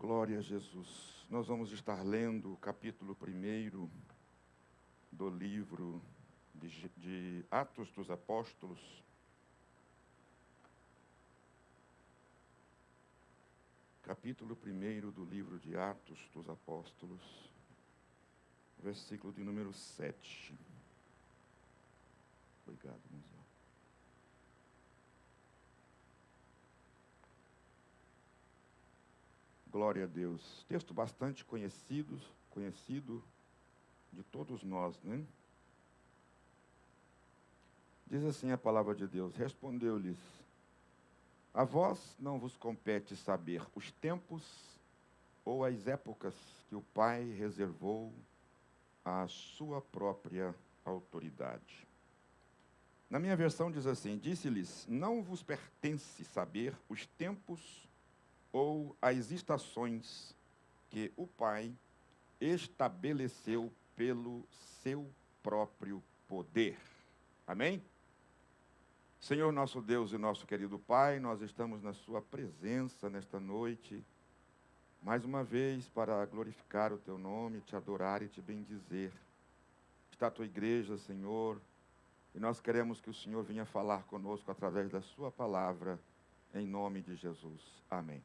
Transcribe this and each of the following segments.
Glória a Jesus. Nós vamos estar lendo o capítulo 1 do livro de Atos dos Apóstolos. Capítulo 1 do livro de Atos dos Apóstolos, versículo de número 7. Obrigado, Museu. Glória a Deus. Texto bastante conhecido de todos nós, né? Diz assim a palavra de Deus: respondeu-lhes: a vós não vos compete saber os tempos ou as épocas que o Pai reservou à sua própria autoridade. Na minha versão diz assim: disse-lhes, não vos pertence saber os tempos ou as estações que o Pai estabeleceu pelo seu próprio poder. Amém? Senhor nosso Deus e nosso querido Pai, nós estamos na sua presença nesta noite, mais uma vez para glorificar o teu nome, te adorar e te bendizer. Está a tua igreja, Senhor, e nós queremos que o Senhor venha falar conosco através da sua palavra, em nome de Jesus. Amém.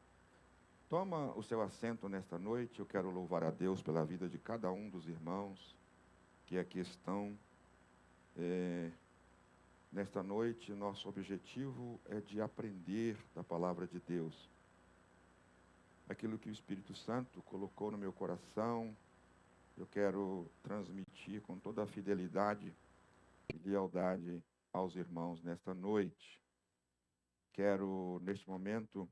Toma o seu assento nesta noite. Eu quero louvar a Deus pela vida de cada um dos irmãos que aqui estão. Nesta noite, nosso objetivo é de aprender da palavra de Deus. Aquilo que o Espírito Santo colocou no meu coração, eu quero transmitir com toda a fidelidade e lealdade aos irmãos nesta noite. Quero, neste momento,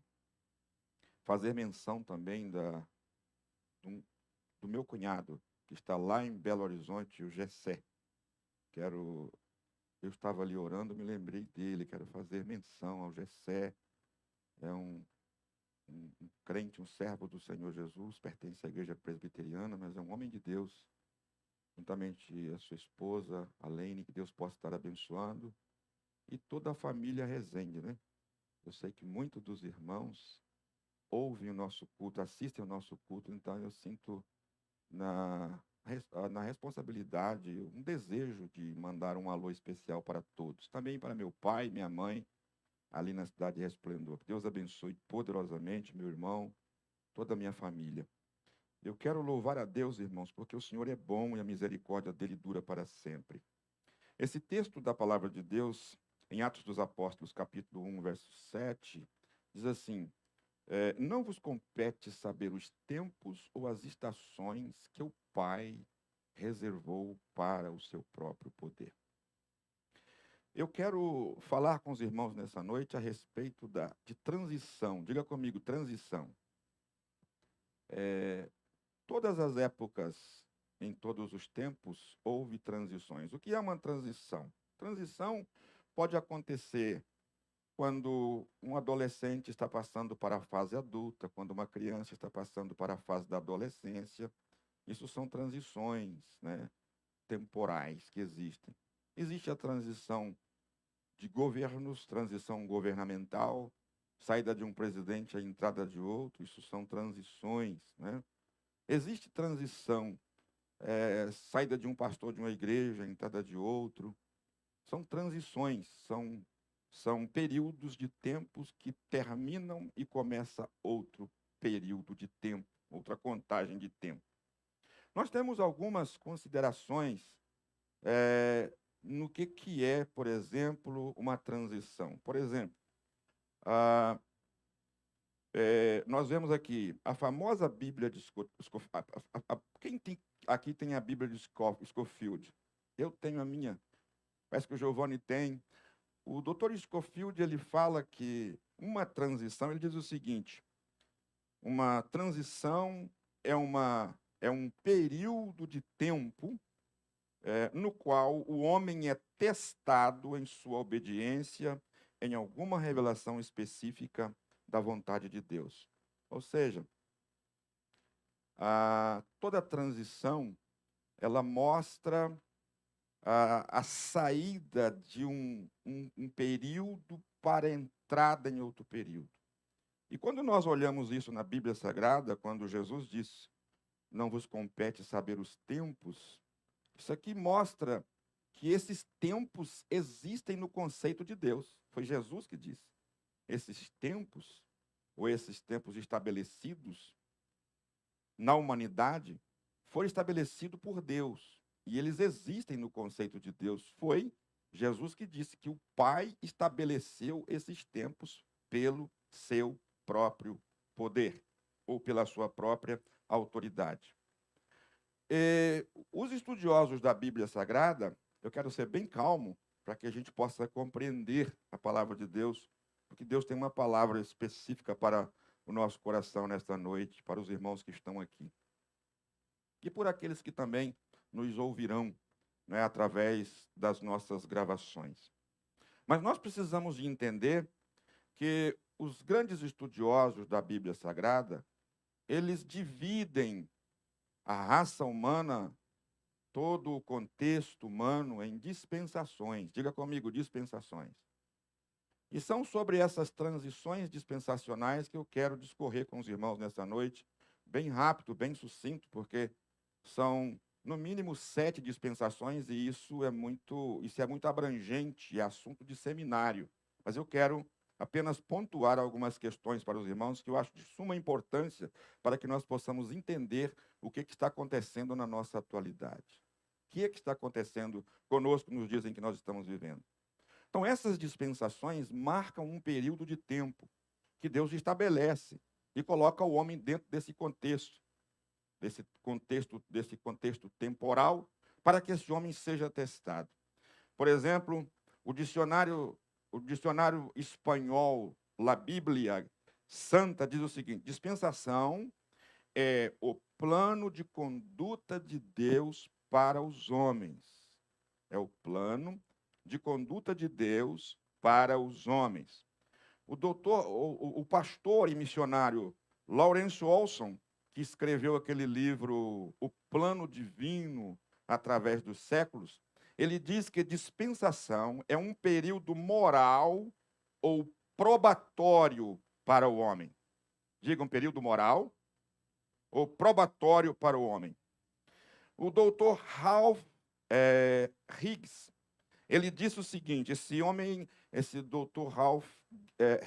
fazer menção também do meu cunhado, que está lá em Belo Horizonte, o Gessé. Eu estava ali orando, me lembrei dele, quero fazer menção ao Gessé. É um crente, um servo do Senhor Jesus, pertence à igreja presbiteriana, mas é um homem de Deus, juntamente a sua esposa, a Lene, que Deus possa estar abençoando, e toda a família Resende, né? Eu sei que muitos dos irmãos ouvem o nosso culto, assistem ao nosso culto, então eu sinto na responsabilidade, um desejo de mandar um alô especial para todos. Também para meu pai, minha mãe, ali na cidade de Resplendor. Que Deus abençoe poderosamente meu irmão, toda a minha família. Eu quero louvar a Deus, irmãos, porque o Senhor é bom e a misericórdia dele dura para sempre. Esse texto da palavra de Deus, em Atos dos Apóstolos, capítulo 1, verso 7, diz assim: não vos compete saber os tempos ou as estações que o Pai reservou para o seu próprio poder. Eu quero falar com os irmãos nessa noite a respeito de transição. Diga comigo, transição. Todas as épocas, em todos os tempos, houve transições. O que é uma transição? Transição pode acontecer quando um adolescente está passando para a fase adulta, quando uma criança está passando para a fase da adolescência. Isso são transições, né, temporais que existem. Existe a transição de governos, transição governamental, saída de um presidente, a entrada de outro, isso são transições, né? Existe transição, saída de um pastor de uma igreja, entrada de outro. São transições, são períodos de tempos que terminam e começa outro período de tempo, outra contagem de tempo. Nós temos algumas considerações no que é, por exemplo, uma transição. Por exemplo, nós vemos aqui a famosa Bíblia de Scofield. Quem aqui tem a Bíblia de Scofield? Eu tenho a minha. Parece que o Giovanni tem. O Dr. Scofield, ele fala que uma transição, ele diz o seguinte: uma transição é um período de tempo no qual o homem é testado em sua obediência em alguma revelação específica da vontade de Deus. Ou seja, toda transição, ela mostra a saída de um período para a entrada em outro período. E quando nós olhamos isso na Bíblia Sagrada, quando Jesus disse, não vos compete saber os tempos, isso aqui mostra que esses tempos existem no conceito de Deus. Foi Jesus que disse. Esses tempos, ou esses tempos estabelecidos na humanidade, foram estabelecidos por Deus. E eles existem no conceito de Deus. Foi Jesus que disse que o Pai estabeleceu esses tempos pelo seu próprio poder, ou pela sua própria autoridade. Os estudiosos da Bíblia Sagrada, eu quero ser bem calmo, para que a gente possa compreender a palavra de Deus, porque Deus tem uma palavra específica para o nosso coração nesta noite, para os irmãos que estão aqui. E por aqueles que também nos ouvirão, né, através das nossas gravações. Mas nós precisamos de entender que os grandes estudiosos da Bíblia Sagrada, eles dividem a raça humana, todo o contexto humano, em dispensações. Diga comigo, dispensações. E são sobre essas transições dispensacionais que eu quero discorrer com os irmãos nessa noite, bem rápido, bem sucinto, porque são, no mínimo, 7 dispensações, e isso é muito abrangente, é assunto de seminário. Mas eu quero apenas pontuar algumas questões para os irmãos que eu acho de suma importância para que nós possamos entender o que está acontecendo na nossa atualidade. O que está acontecendo conosco nos dias em que nós estamos vivendo. Então, essas dispensações marcam um período de tempo que Deus estabelece e coloca o homem dentro desse contexto temporal, para que esse homem seja testado. Por exemplo, o dicionário espanhol, La Bíblia Santa, diz o seguinte: dispensação é o plano de conduta de Deus para os homens. É o plano de conduta de Deus para os homens. O pastor e missionário Lawrence Olson, que escreveu aquele livro O Plano Divino através dos séculos, ele diz que dispensação é um período moral ou probatório para o homem. Diga, um período moral ou probatório para o homem. O doutor Ralph Higgs, ele disse o seguinte, esse doutor Ralph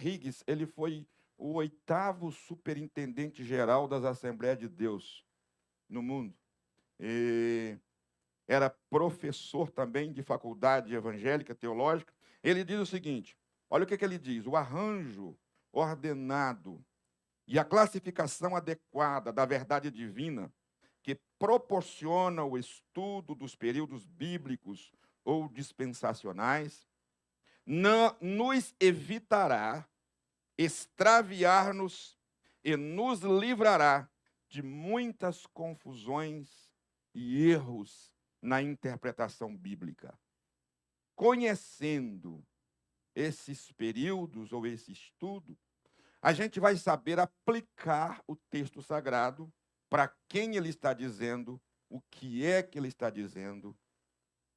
Higgs, ele foi o 8º superintendente geral das Assembleias de Deus no mundo. E era professor também de faculdade evangélica, teológica. Ele diz o seguinte, olha o que ele diz: o arranjo ordenado e a classificação adequada da verdade divina que proporciona o estudo dos períodos bíblicos ou dispensacionais nos evitará extraviar-nos e nos livrará de muitas confusões e erros na interpretação bíblica. Conhecendo esses períodos ou esse estudo, a gente vai saber aplicar o texto sagrado para quem ele está dizendo, o que é que ele está dizendo.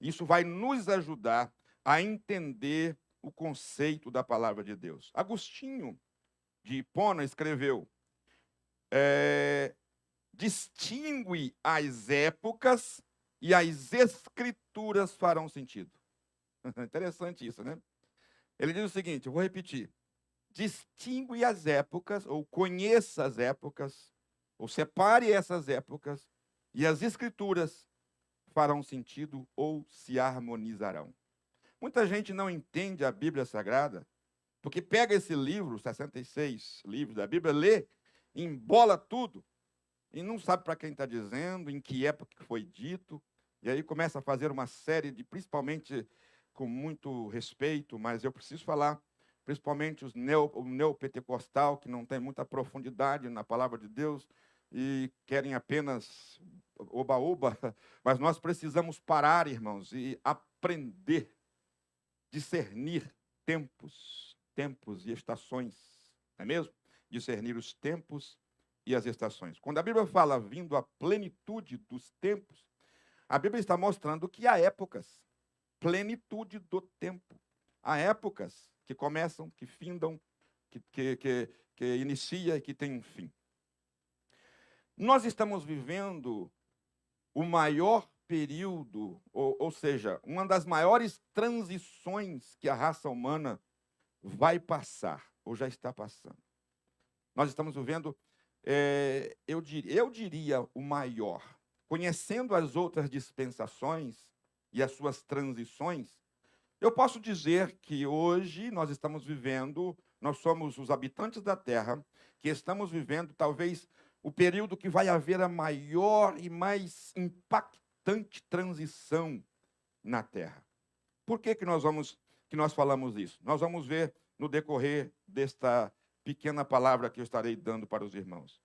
Isso vai nos ajudar a entender o conceito da palavra de Deus. Agostinho de Hipona escreveu, distingue as épocas e as escrituras farão sentido. Interessante isso, né? Ele diz o seguinte, eu vou repetir. Distingue as épocas, ou conheça as épocas, ou separe essas épocas, e as escrituras farão sentido ou se harmonizarão. Muita gente não entende a Bíblia Sagrada, porque pega esse livro, 66 livros da Bíblia, lê, embola tudo, e não sabe para quem está dizendo, em que época que foi dito, e aí começa a fazer uma série de, principalmente com muito respeito, mas eu preciso falar, principalmente o neopentecostal, que não tem muita profundidade na palavra de Deus, e querem apenas oba-oba, mas nós precisamos parar, irmãos, e aprender, discernir tempos e estações, não é mesmo? Discernir os tempos e as estações. Quando a Bíblia fala vindo à plenitude dos tempos, a Bíblia está mostrando que há épocas, plenitude do tempo. Há épocas que começam, que findam, que inicia e que tem um fim. Nós estamos vivendo o maior período, ou seja, uma das maiores transições que a raça humana vai passar, ou já está passando. Nós estamos vivendo, eu diria, o maior. Conhecendo as outras dispensações e as suas transições, eu posso dizer que hoje nós estamos vivendo, nós somos os habitantes da Terra, que estamos vivendo talvez o período que vai haver a maior e mais impactante transição na Terra. Por que nós falamos isso? Nós vamos ver no decorrer desta pequena palavra que eu estarei dando para os irmãos.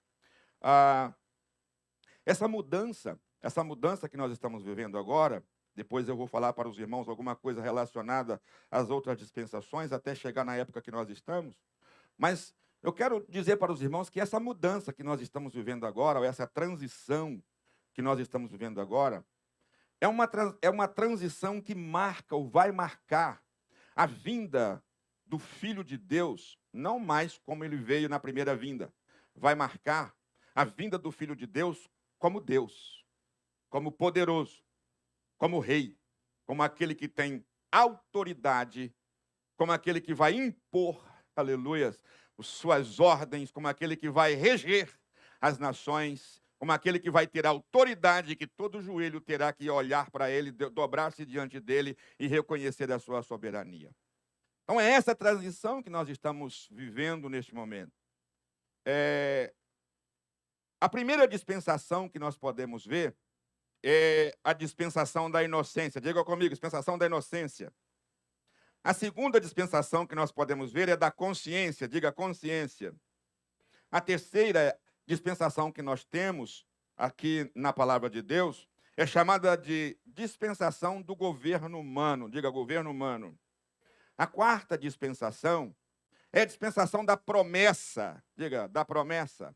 Essa mudança que nós estamos vivendo agora, depois eu vou falar para os irmãos alguma coisa relacionada às outras dispensações, até chegar na época que nós estamos. Mas eu quero dizer para os irmãos que essa mudança que nós estamos vivendo agora, ou essa transição que nós estamos vivendo agora, é uma transição que marca ou vai marcar a vinda do Filho de Deus, não mais como ele veio na primeira vinda. Vai marcar a vinda do Filho de Deus como Deus, como poderoso, como rei, como aquele que tem autoridade, como aquele que vai impor, aleluias, suas ordens, como aquele que vai reger as nações, como aquele que vai ter autoridade, que todo joelho terá que olhar para ele, dobrar-se diante dele e reconhecer a sua soberania. Então é essa transição que nós estamos vivendo neste momento. A primeira dispensação que nós podemos ver é a dispensação da inocência. Diga comigo, dispensação da inocência. A segunda dispensação que nós podemos ver é da consciência. Diga consciência. A terceira dispensação que nós temos aqui na palavra de Deus é chamada de dispensação do governo humano. Diga governo humano. A quarta dispensação é a dispensação da promessa. Diga, da promessa.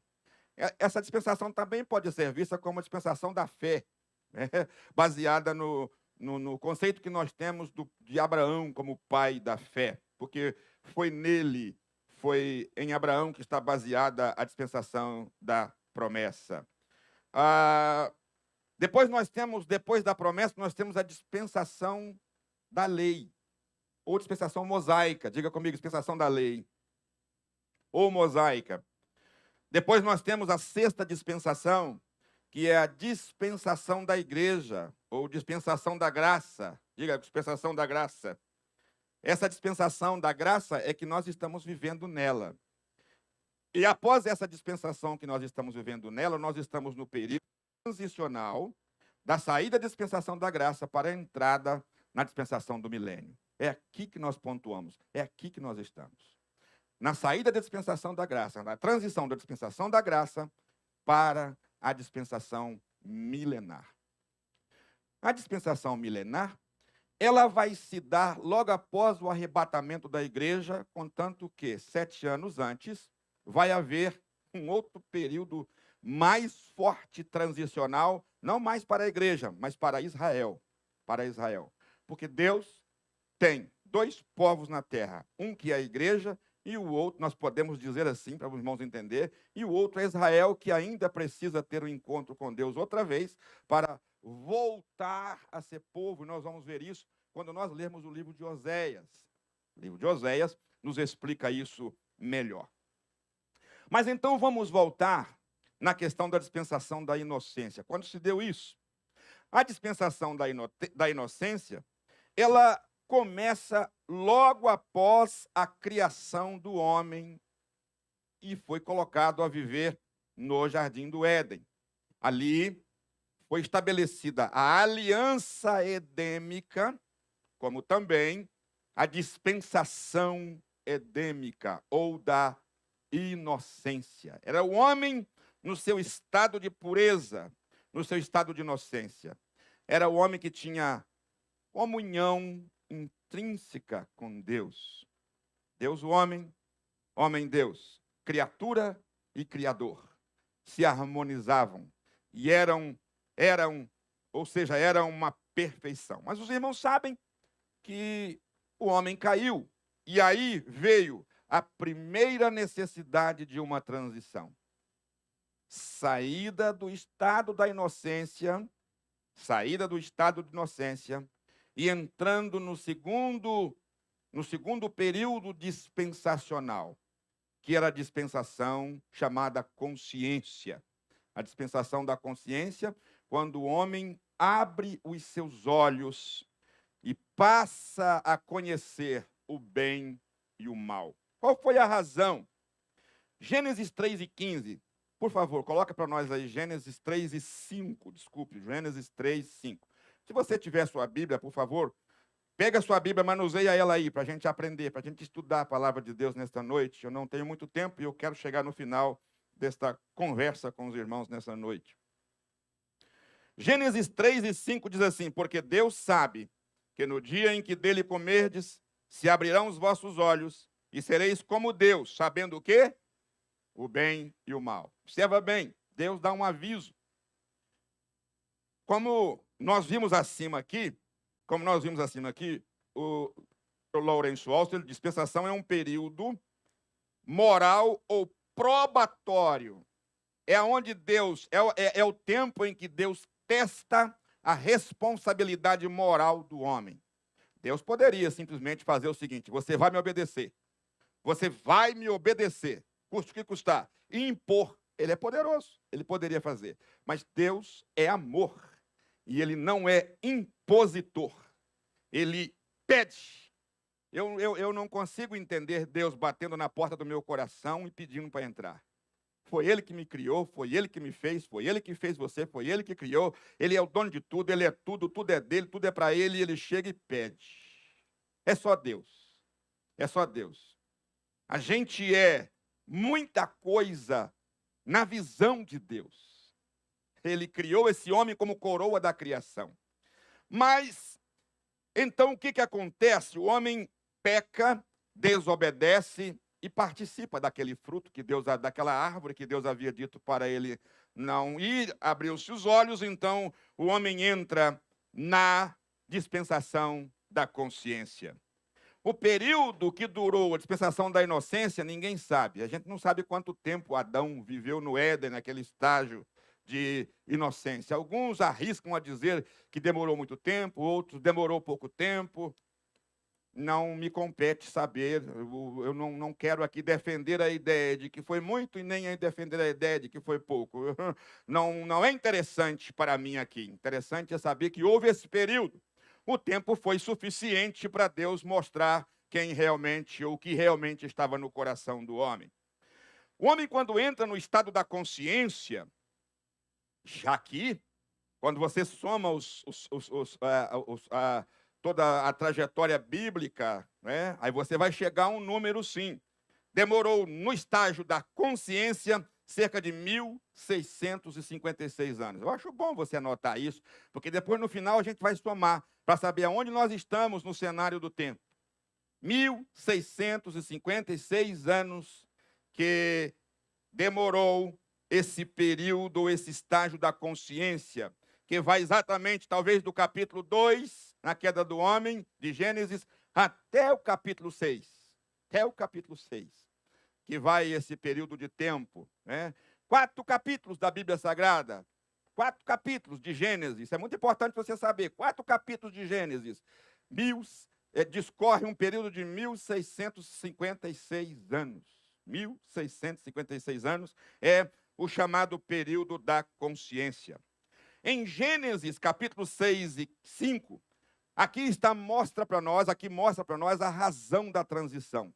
Essa dispensação também pode ser vista como a dispensação da fé, né? Baseada no conceito que nós temos de Abraão como pai da fé, porque foi em Abraão que está baseada a dispensação da promessa. Depois da promessa, nós temos a dispensação da lei, ou dispensação mosaica. Diga comigo, dispensação da lei, ou mosaica. Depois nós temos a sexta dispensação, que é a dispensação da igreja, ou dispensação da graça. Diga, dispensação da graça. Essa dispensação da graça é que nós estamos vivendo nela. E após essa dispensação que nós estamos vivendo nela, nós estamos no período transicional da saída da dispensação da graça para a entrada na dispensação do milênio. É aqui que nós pontuamos, é aqui que nós estamos. Na saída da dispensação da graça, na transição da dispensação da graça para a dispensação milenar. A dispensação milenar, ela vai se dar logo após o arrebatamento da igreja, contanto que 7 anos antes vai haver um outro período mais forte transicional, não mais para a igreja, mas para Israel. Para Israel. Porque Deus tem 2 povos na terra, um que é a igreja e o outro, nós podemos dizer assim, para os irmãos entenderem, e o outro é Israel, que ainda precisa ter um encontro com Deus outra vez, para voltar a ser povo. E nós vamos ver isso quando nós lermos o livro de Oséias. O livro de Oséias nos explica isso melhor. Mas então vamos voltar na questão da dispensação da inocência. Quando se deu isso? A dispensação da inocência, ela começa logo após a criação do homem e foi colocado a viver no Jardim do Éden. Ali foi estabelecida a aliança edêmica, como também a dispensação edêmica, ou da inocência. Era o homem no seu estado de pureza, no seu estado de inocência. Era o homem que tinha comunhão intrínseca com Deus. Deus, o homem, homem, Deus, criatura e criador, se harmonizavam e eram, ou seja, era uma perfeição. Mas os irmãos sabem que o homem caiu e aí veio a primeira necessidade de uma transição. Saída do estado da inocência, e entrando no segundo período dispensacional, que era a dispensação chamada consciência. A dispensação da consciência, quando o homem abre os seus olhos e passa a conhecer o bem e o mal. Qual foi a razão? Gênesis 3:15. Por favor, coloca para nós aí Gênesis 3:5. Desculpe, Gênesis 3:5. Se você tiver sua Bíblia, por favor, pega a sua Bíblia, manuseia ela aí, para a gente aprender, para a gente estudar a palavra de Deus nesta noite. Eu não tenho muito tempo e eu quero chegar no final desta conversa com os irmãos nessa noite. Gênesis 3:5 diz assim: porque Deus sabe que no dia em que dele comerdes, se abrirão os vossos olhos, e sereis como Deus, sabendo o quê? O bem e o mal. Observa bem, Deus dá um aviso. Como nós vimos acima aqui, o Lawrence Walser, dispensação é um período moral ou probatório. É onde Deus, é o tempo em que Deus testa a responsabilidade moral do homem. Deus poderia simplesmente fazer o seguinte: você vai me obedecer. Você vai me obedecer, custe o que custar. E impor. Ele é poderoso, ele poderia fazer. Mas Deus é amor. E ele não é impositor. Ele pede. Eu não consigo entender Deus batendo na porta do meu coração e pedindo para entrar. Foi ele que me criou, foi ele que me fez, foi ele que fez você, foi ele que criou. Ele é o dono de tudo, ele é tudo é dele, tudo é para ele, e ele chega e pede. É só Deus. É só Deus. A gente é muita coisa na visão de Deus. Ele criou esse homem como coroa da criação. Mas, então, o que acontece? O homem peca, desobedece e participa daquele fruto que Deus, daquela árvore que Deus havia dito para ele não ir. Abriu-se os olhos, então o homem entra na dispensação da consciência. O período que durou a dispensação da inocência, ninguém sabe. A gente não sabe quanto tempo Adão viveu no Éden, naquele estágio de inocência. Alguns arriscam a dizer que demorou muito tempo, outros demorou pouco tempo. Não me compete saber, eu não quero aqui defender a ideia de que foi muito e nem defender a ideia de que foi pouco. Não é interessante para mim aqui. Interessante é saber que houve esse período. O tempo foi suficiente para Deus mostrar quem realmente, ou o que realmente estava no coração do homem. O homem, quando entra no estado da consciência, já aqui, quando você soma toda a trajetória bíblica, né? Aí você vai chegar a um número, sim. Demorou, no estágio da consciência, cerca de 1656 anos. Eu acho bom você anotar isso, porque depois, no final, a gente vai somar para saber aonde nós estamos no cenário do tempo. 1656 anos que demorou esse período, esse estágio da consciência, que vai exatamente, talvez, do capítulo 2, na queda do homem, de Gênesis, até o capítulo 6. Até o capítulo 6, que vai esse período de tempo, né? 4 capítulos da Bíblia Sagrada, 4 capítulos de Gênesis. É muito importante você saber, 4 capítulos de Gênesis. Discorre um período de 1656 anos. 1656 anos é o chamado período da consciência. Em Gênesis, capítulo 6 e 5, aqui mostra para nós a razão da transição.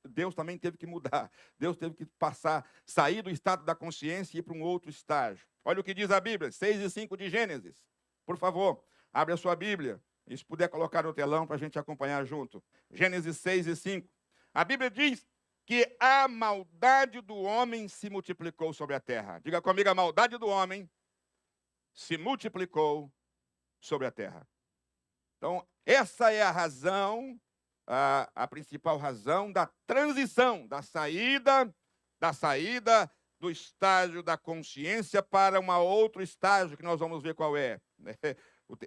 Deus também teve que mudar. Deus teve que sair do estado da consciência e ir para um outro estágio. Olha o que diz a Bíblia, 6 e 5 de Gênesis. Por favor, abre a sua Bíblia. E se puder colocar no telão para a gente acompanhar junto. Gênesis 6 e 5. A Bíblia diz que a maldade do homem se multiplicou sobre a terra. Diga comigo, a maldade do homem se multiplicou sobre a terra. Então, essa é a razão, a principal razão da transição, da saída do estágio da consciência para um outro estágio, que nós vamos ver qual é, né?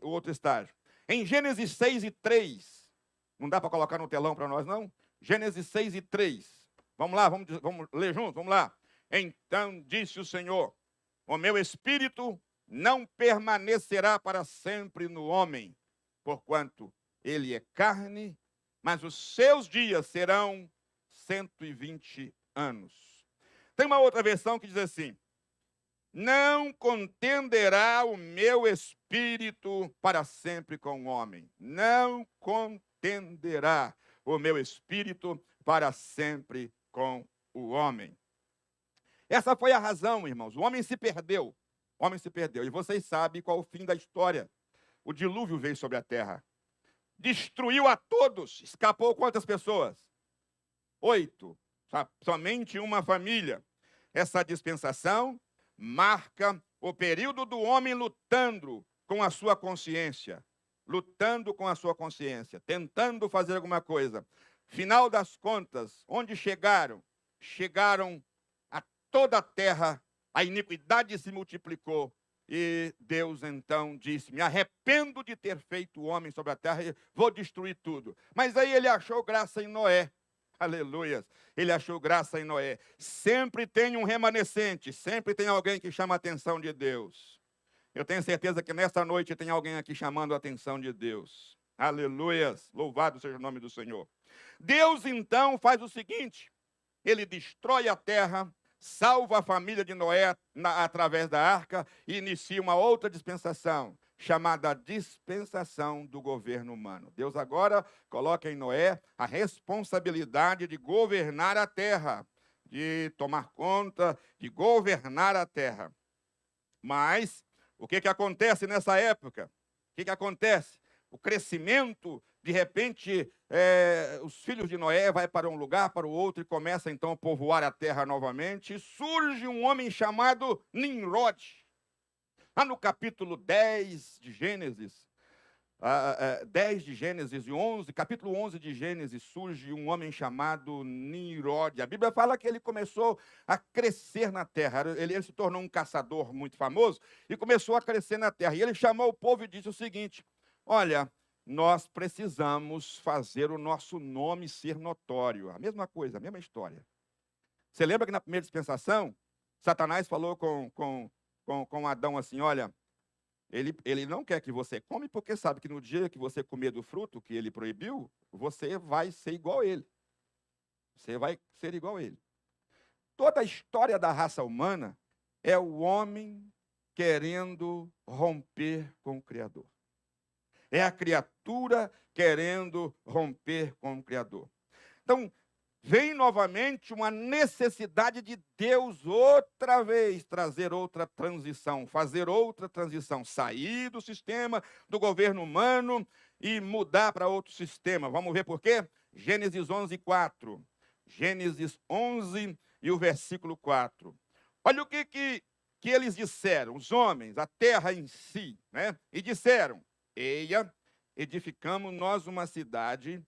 O outro estágio. Em Gênesis 6 e 3, não dá para colocar no telão para nós, não? Gênesis 6:3. Vamos lá, vamos ler junto, vamos lá. Então disse o Senhor: o meu espírito não permanecerá para sempre no homem, porquanto ele é carne, mas os seus dias serão 120 anos. Tem uma outra versão que diz assim: não contenderá o meu espírito para sempre com o homem. Não contenderá o meu espírito para sempre com o homem. Essa foi a razão, irmãos. O homem se perdeu. O homem se perdeu. E vocês sabem qual é o fim da história. O dilúvio veio sobre a terra. Destruiu a todos. Escapou quantas pessoas? 8. Somente uma família. Essa dispensação marca o período do homem lutando com a sua consciência. Lutando com a sua consciência. Tentando fazer alguma coisa. Final das contas, onde chegaram? Chegaram a toda a terra, a iniquidade se multiplicou. E Deus então disse: me arrependo de ter feito o homem sobre a terra e vou destruir tudo. Mas aí ele achou graça em Noé. Aleluias. Ele achou graça em Noé. Sempre tem um remanescente, sempre tem alguém que chama a atenção de Deus. Eu tenho certeza que nesta noite tem alguém aqui chamando a atenção de Deus. Aleluias. Louvado seja o nome do Senhor. Deus então faz o seguinte: ele destrói a terra, salva a família de Noé através da arca e inicia uma outra dispensação, chamada dispensação do governo humano. Deus agora coloca em Noé a responsabilidade de governar a terra, de tomar conta, de governar a terra. Mas o que acontece nessa época? O que acontece? O crescimento, de repente, os filhos de Noé vai para um lugar, para o outro, e começa então a povoar a terra novamente. E surge um homem chamado Nimrod. Lá no capítulo 10 de Gênesis, 10 de Gênesis e 11, capítulo 11 de Gênesis, surge um homem chamado Nimrod. A Bíblia fala que ele começou a crescer na terra. Ele se tornou um caçador muito famoso e começou a crescer na terra. E ele chamou o povo e disse o seguinte: olha, nós precisamos fazer o nosso nome ser notório. A mesma coisa, a mesma história. Você lembra que na primeira dispensação, Satanás falou com Adão assim: olha, ele não quer que você come, porque sabe que no dia que você comer do fruto que ele proibiu, você vai ser igual a ele. Você vai ser igual a ele. Toda a história da raça humana é o homem querendo romper com o Criador. É a criatura querendo romper com o Criador. Então, vem novamente uma necessidade de Deus outra vez trazer outra transição, fazer outra transição, sair do sistema do governo humano e mudar para outro sistema. Vamos ver por quê? Gênesis 11:4. Gênesis 11 e o versículo 4. Olha o que eles disseram, os homens, a terra em si, né? E disseram: eia, edificamos nós uma cidade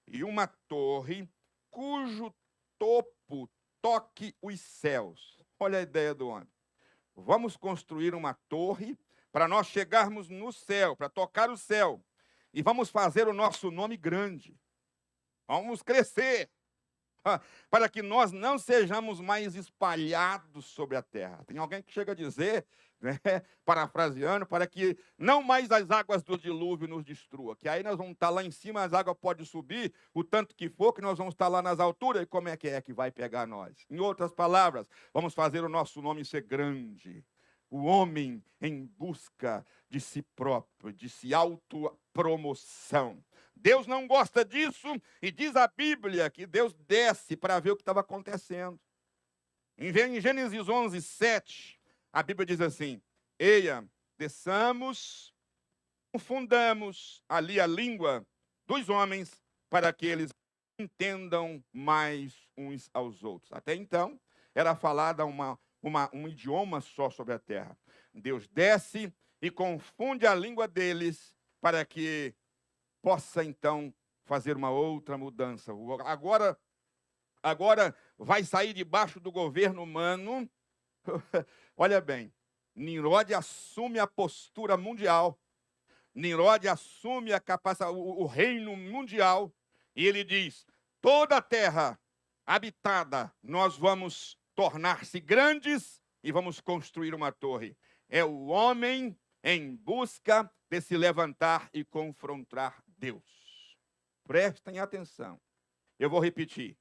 e uma torre cujo topo toque os céus. Olha a ideia do homem. Vamos construir uma torre para nós chegarmos no céu, para tocar o céu. E vamos fazer o nosso nome grande. Vamos crescer, para que nós não sejamos mais espalhados sobre a terra. Tem alguém que chega a dizer, né, parafraseando, para que não mais as águas do dilúvio nos destrua, que aí nós vamos estar lá em cima, as águas podem subir o tanto que for, que nós vamos estar lá nas alturas, e como é que vai pegar nós? Em outras palavras, vamos fazer o nosso nome ser grande. O homem em busca de si próprio, de si autopromoção. Deus não gosta disso, e diz a Bíblia que Deus desce para ver o que estava acontecendo. Em Gênesis 11:7, a Bíblia diz assim: eia, desçamos, confundamos ali a língua dos homens, para que eles entendam mais uns aos outros. Até então, era falada um idioma só sobre a terra. Deus desce e confunde a língua deles, para que possa então fazer uma outra mudança. Agora vai sair debaixo do governo humano. Olha bem, Nimrod assume a postura mundial. Nimrod assume a capacidade, o reino mundial, e ele diz: toda a terra habitada, nós vamos tornar-se grandes e vamos construir uma torre. É o homem em busca de se levantar e confrontar Deus. Prestem atenção. Eu vou repetir.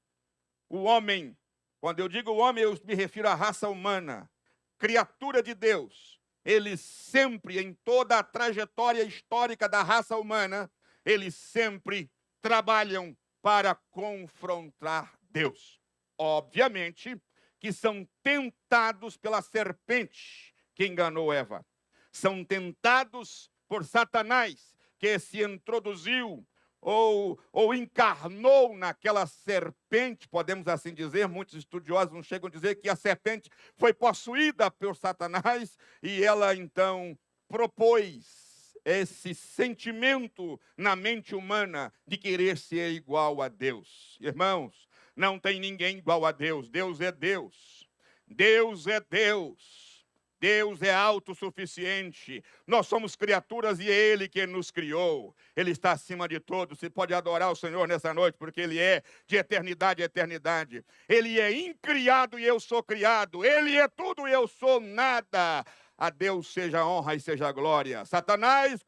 O homem, quando eu digo homem, eu me refiro à raça humana, criatura de Deus. Eles sempre, em toda a trajetória histórica da raça humana, eles sempre trabalham para confrontar Deus. Obviamente que são tentados pela serpente que enganou Eva. São tentados por Satanás, que se introduziu ou encarnou naquela serpente, podemos assim dizer. Muitos estudiosos não chegam a dizer que a serpente foi possuída por Satanás e ela então propôs esse sentimento na mente humana de querer ser igual a Deus. Irmãos, não tem ninguém igual a Deus. Deus é Deus. Deus é Deus. Deus é autossuficiente. Nós somos criaturas e é Ele que nos criou. Ele está acima de todos. Você pode adorar o Senhor nessa noite, porque Ele é de eternidade a eternidade. Ele é incriado e eu sou criado. Ele é tudo e eu sou nada. A Deus seja a honra e seja a glória. Satanás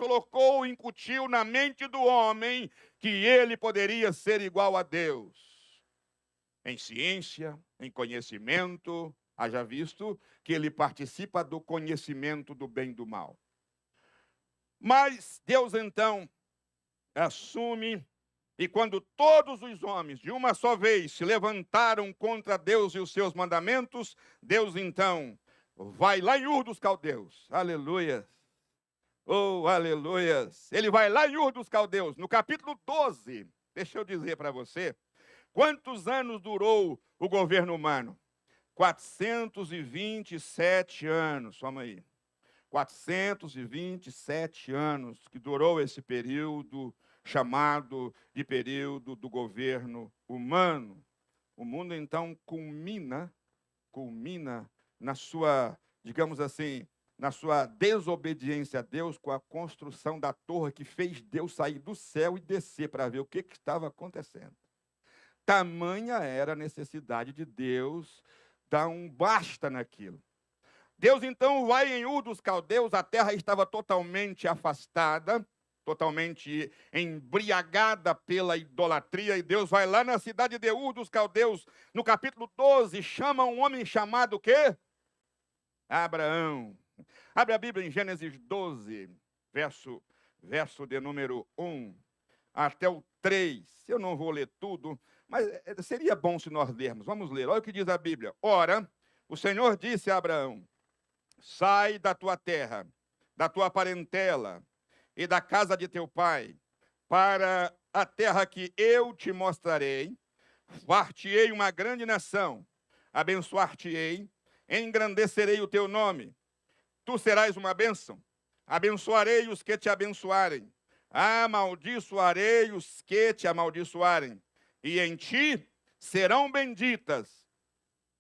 incutiu na mente do homem que ele poderia ser igual a Deus. Em ciência, em conhecimento, haja visto que ele participa do conhecimento do bem e do mal. Mas Deus então assume, e quando todos os homens de uma só vez se levantaram contra Deus e os seus mandamentos, Deus então vai lá em Ur dos Caldeus. Aleluia. Oh, aleluias. Ele vai lá em Ur dos Caldeus, no capítulo 12. Deixa eu dizer para você, quantos anos durou o governo humano? 427 anos, soma aí. 427 anos que durou esse período chamado de período do governo humano. O mundo então culmina na sua, digamos assim, na sua desobediência a Deus com a construção da torre que fez Deus sair do céu e descer para ver o que estava acontecendo. Tamanha era a necessidade de Deus dar um basta naquilo. Deus então vai em Ur dos Caldeus, a terra estava totalmente afastada, totalmente embriagada pela idolatria, e Deus vai lá na cidade de Ur dos Caldeus, no capítulo 12, chama um homem chamado o quê? Abraão. Abre a Bíblia em Gênesis 12, verso de número 1 até o 3. Eu não vou ler tudo, mas seria bom se nós lermos. Vamos ler. Olha o que diz a Bíblia. Ora, o Senhor disse a Abraão: sai da tua terra, da tua parentela e da casa de teu pai, para a terra que eu te mostrarei. Far-te-ei uma grande nação, abençoar-te-ei, engrandecerei o teu nome. Tu serás uma bênção. Abençoarei os que te abençoarem. Amaldiçoarei os que te amaldiçoarem. E em ti serão benditas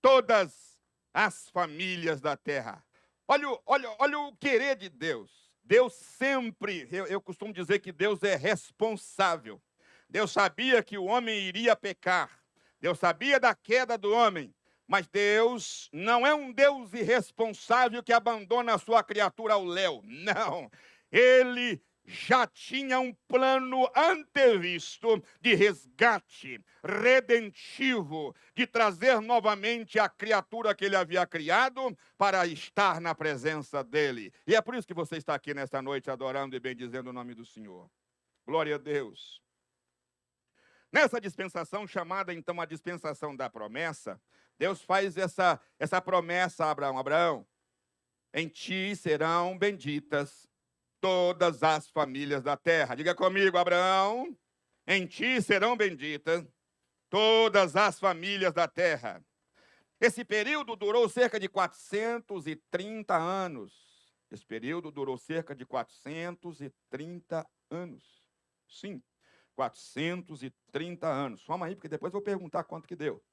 todas as famílias da terra. Olha o querer de Deus. Deus sempre, eu costumo dizer que Deus é responsável. Deus sabia que o homem iria pecar. Deus sabia da queda do homem. Mas Deus não é um Deus irresponsável que abandona a sua criatura ao léu. Não. Ele já tinha um plano antevisto de resgate, redentivo, de trazer novamente a criatura que ele havia criado para estar na presença dele. E é por isso que você está aqui nesta noite adorando e bendizendo o nome do Senhor. Glória a Deus. Nessa dispensação, chamada então a dispensação da promessa, Deus faz essa promessa a Abraão. Abraão, em ti serão benditas todas as famílias da terra. Diga comigo, Abraão, em ti serão benditas todas as famílias da terra. Esse período durou cerca de 430 anos. Esse período durou cerca de 430 anos. Sim, 430 anos. Soma aí, porque depois eu vou perguntar quanto que deu.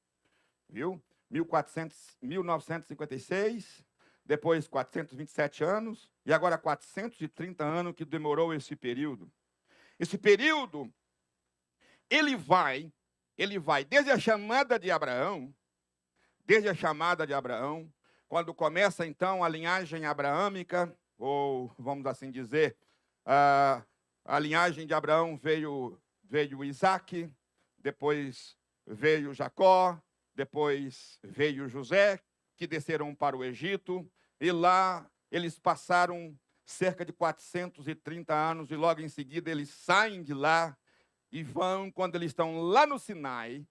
Viu? 1956, depois 427 anos, e agora 430 anos que demorou esse período. Esse período, ele vai ele vai desde a chamada de Abraão, quando começa então a linhagem abraâmica, ou vamos assim dizer, a linhagem de Abraão veio Isaque, depois veio Jacó, depois veio José, que desceram para o Egito, e lá eles passaram cerca de 430 anos, e logo em seguida eles saem de lá e vão, quando eles estão lá no Sinai,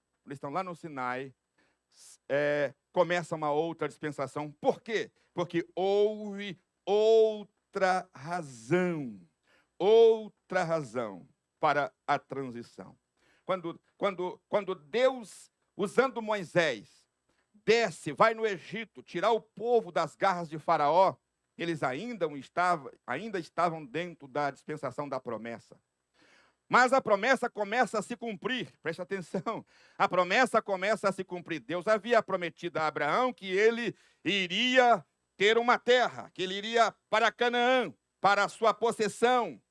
começa uma outra dispensação. Por quê? Porque houve outra razão para a transição. Quando Deus, usando Moisés, desce, vai no Egito, tirar o povo das garras de Faraó, eles ainda estavam dentro da dispensação da promessa. Mas a promessa começa a se cumprir, preste atenção, a promessa começa a se cumprir. Deus havia prometido a Abraão que ele iria ter uma terra, que ele iria para Canaã, para a sua possessão.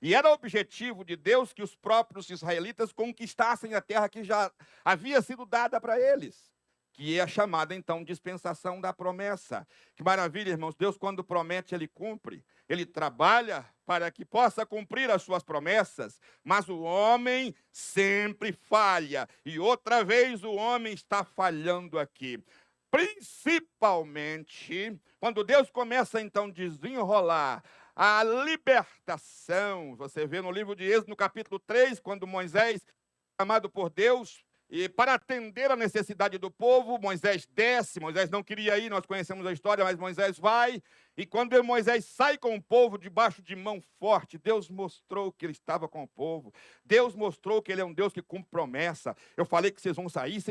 E era o objetivo de Deus que os próprios israelitas conquistassem a terra que já havia sido dada para eles, que é a chamada, então, dispensação da promessa. Que maravilha, irmãos. Deus, quando promete, Ele cumpre. Ele trabalha para que possa cumprir as suas promessas, mas o homem sempre falha. E outra vez o homem está falhando aqui. Principalmente quando Deus começa, então, a desenrolar a libertação. Você vê no livro de Êxodo, no capítulo 3, quando Moisés, chamado por Deus, e para atender a necessidade do povo, Moisés desce. Moisés não queria ir, nós conhecemos a história, mas Moisés vai. E quando Moisés sai com o povo debaixo de mão forte, Deus mostrou que ele estava com o povo. Deus mostrou que ele é um Deus que cumpre promessa. Eu falei que vocês vão sair.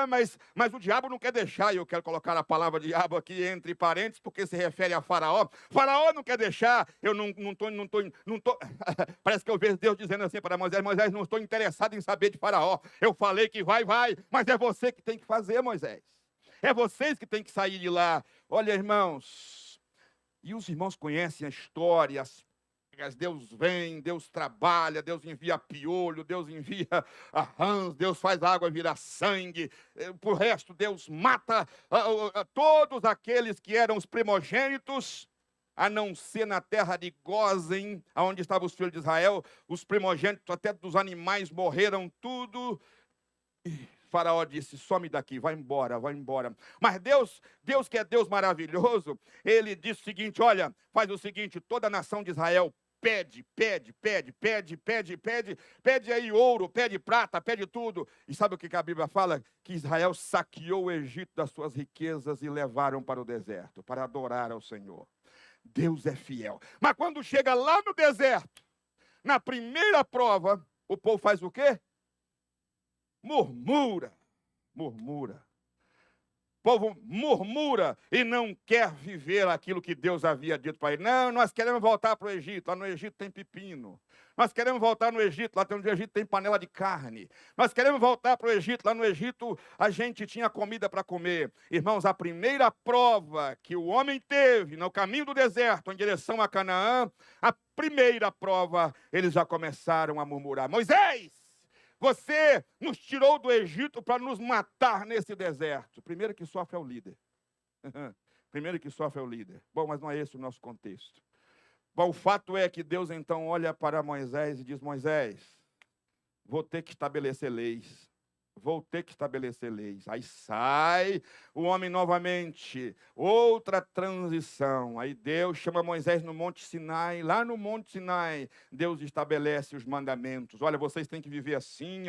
Mas o diabo não quer deixar. E eu quero colocar a palavra diabo aqui entre parênteses, porque se refere a Faraó. Faraó não quer deixar. Eu não tô. Parece que eu vejo Deus dizendo assim para Moisés: Moisés, não estou interessado em saber de Faraó. Eu falei que vai, mas é você que tem que fazer, Moisés. É vocês que têm que sair de lá. Olha, irmãos, e os irmãos conhecem a história, as pragas. Deus vem, Deus trabalha, Deus envia piolho, Deus envia a rãs, Deus faz a água virar sangue. Por resto, Deus mata todos aqueles que eram os primogênitos, a não ser na terra de Gósen, onde estavam os filhos de Israel, os primogênitos até dos animais morreram tudo. Faraó disse: some daqui, vai embora. Mas Deus que é Deus maravilhoso, ele disse o seguinte: olha, faz o seguinte, toda a nação de Israel pede aí ouro, pede prata, pede tudo. E sabe o que a Bíblia fala? Que Israel saqueou o Egito das suas riquezas e levaram para o deserto, para adorar ao Senhor. Deus é fiel. Mas quando chega lá no deserto, na primeira prova, o povo faz o quê? Murmura. O povo murmura e não quer viver aquilo que Deus havia dito para ele. Não, nós queremos voltar para o Egito. Lá no Egito tem pepino. Nós queremos voltar no Egito. Lá no Egito tem panela de carne. Nós queremos voltar para o Egito. Lá no Egito a gente tinha comida para comer. Irmãos, a primeira prova que o homem teve no caminho do deserto em direção a Canaã, a primeira prova, eles já começaram a murmurar: Moisés, você nos tirou do Egito para nos matar nesse deserto. Primeiro que sofre é o líder. Bom, mas não é esse o nosso contexto. Bom, o fato é que Deus então olha para Moisés e diz: Moisés, vou ter que estabelecer leis. Aí sai o homem novamente, outra transição. Aí Deus chama Moisés no Monte Sinai. Lá no Monte Sinai, Deus estabelece os mandamentos. Olha, vocês têm que viver assim.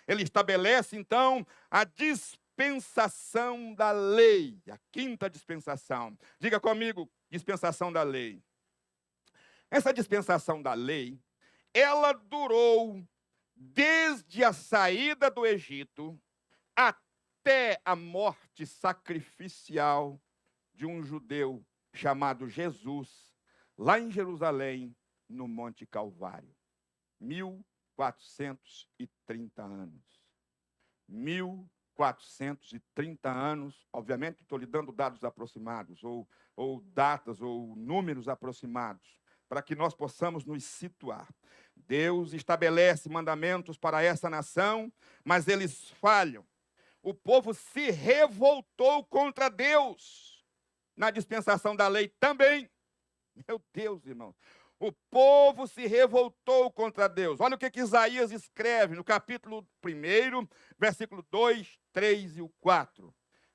Ele estabelece então a dispensação da lei, a quinta dispensação. Diga comigo: dispensação da lei. Essa dispensação da lei, ela durou desde a saída do Egito até a morte sacrificial de um judeu chamado Jesus, lá em Jerusalém, no Monte Calvário. 1430 anos. 1430 anos. Obviamente, estou lhe dando dados aproximados, ou datas, ou números aproximados, para que nós possamos nos situar. Deus estabelece mandamentos para essa nação, mas eles falham. O povo se revoltou contra Deus. Na dispensação da lei também. Meu Deus, irmãos. O povo se revoltou contra Deus. Olha o que Isaías escreve no capítulo 1, versículo 2, 3 e o 4.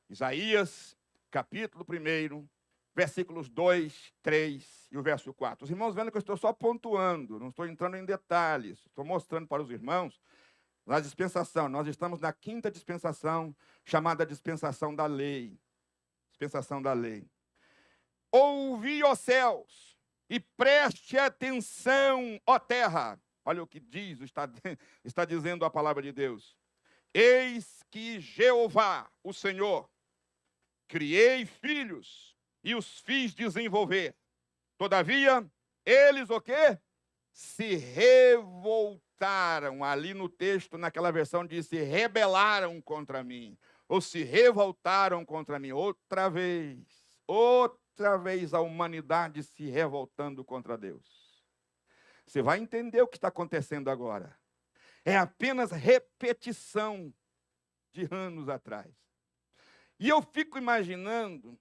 Isaías, capítulo 1, versículos 2, 3 e o verso 4. Os irmãos vendo que eu estou só pontuando, não estou entrando em detalhes. Estou mostrando para os irmãos na dispensação. Nós estamos na 5ª dispensação, chamada dispensação da lei. Dispensação da lei. Ouvi, ó céus, e preste atenção, ó terra. Olha o que diz, está dizendo a palavra de Deus. Eis que Jeová, o Senhor, criei filhos e os fiz desenvolver. Todavia, eles o quê? Se revoltaram. Ali no texto, naquela versão, diz se rebelaram contra mim. Ou se revoltaram contra mim. Outra vez a humanidade se revoltando contra Deus. Você vai entender o que está acontecendo agora. É apenas repetição de anos atrás. E eu fico imaginando,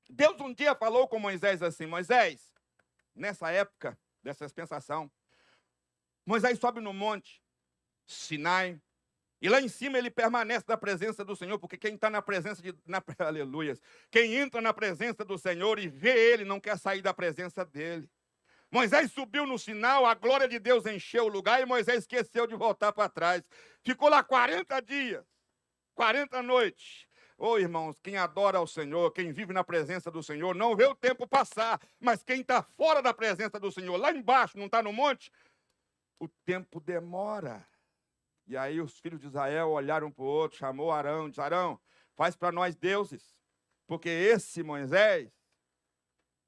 Deus um dia falou com Moisés assim, Moisés, nessa época dessa dispensação, Moisés sobe no monte Sinai, e lá em cima ele permanece na presença do Senhor, porque quem está na presença aleluias, quem entra na presença do Senhor e vê ele, não quer sair da presença dele. Moisés subiu no sinal, a glória de Deus encheu o lugar e Moisés esqueceu de voltar para trás. Ficou lá 40 dias, 40 noites. Ô irmãos, quem adora ao Senhor, quem vive na presença do Senhor, não vê o tempo passar, mas quem está fora da presença do Senhor, lá embaixo, não está no monte, o tempo demora. E aí os filhos de Israel olharam para o outro, chamou Arão, disse, Arão, faz para nós deuses, porque esse Moisés,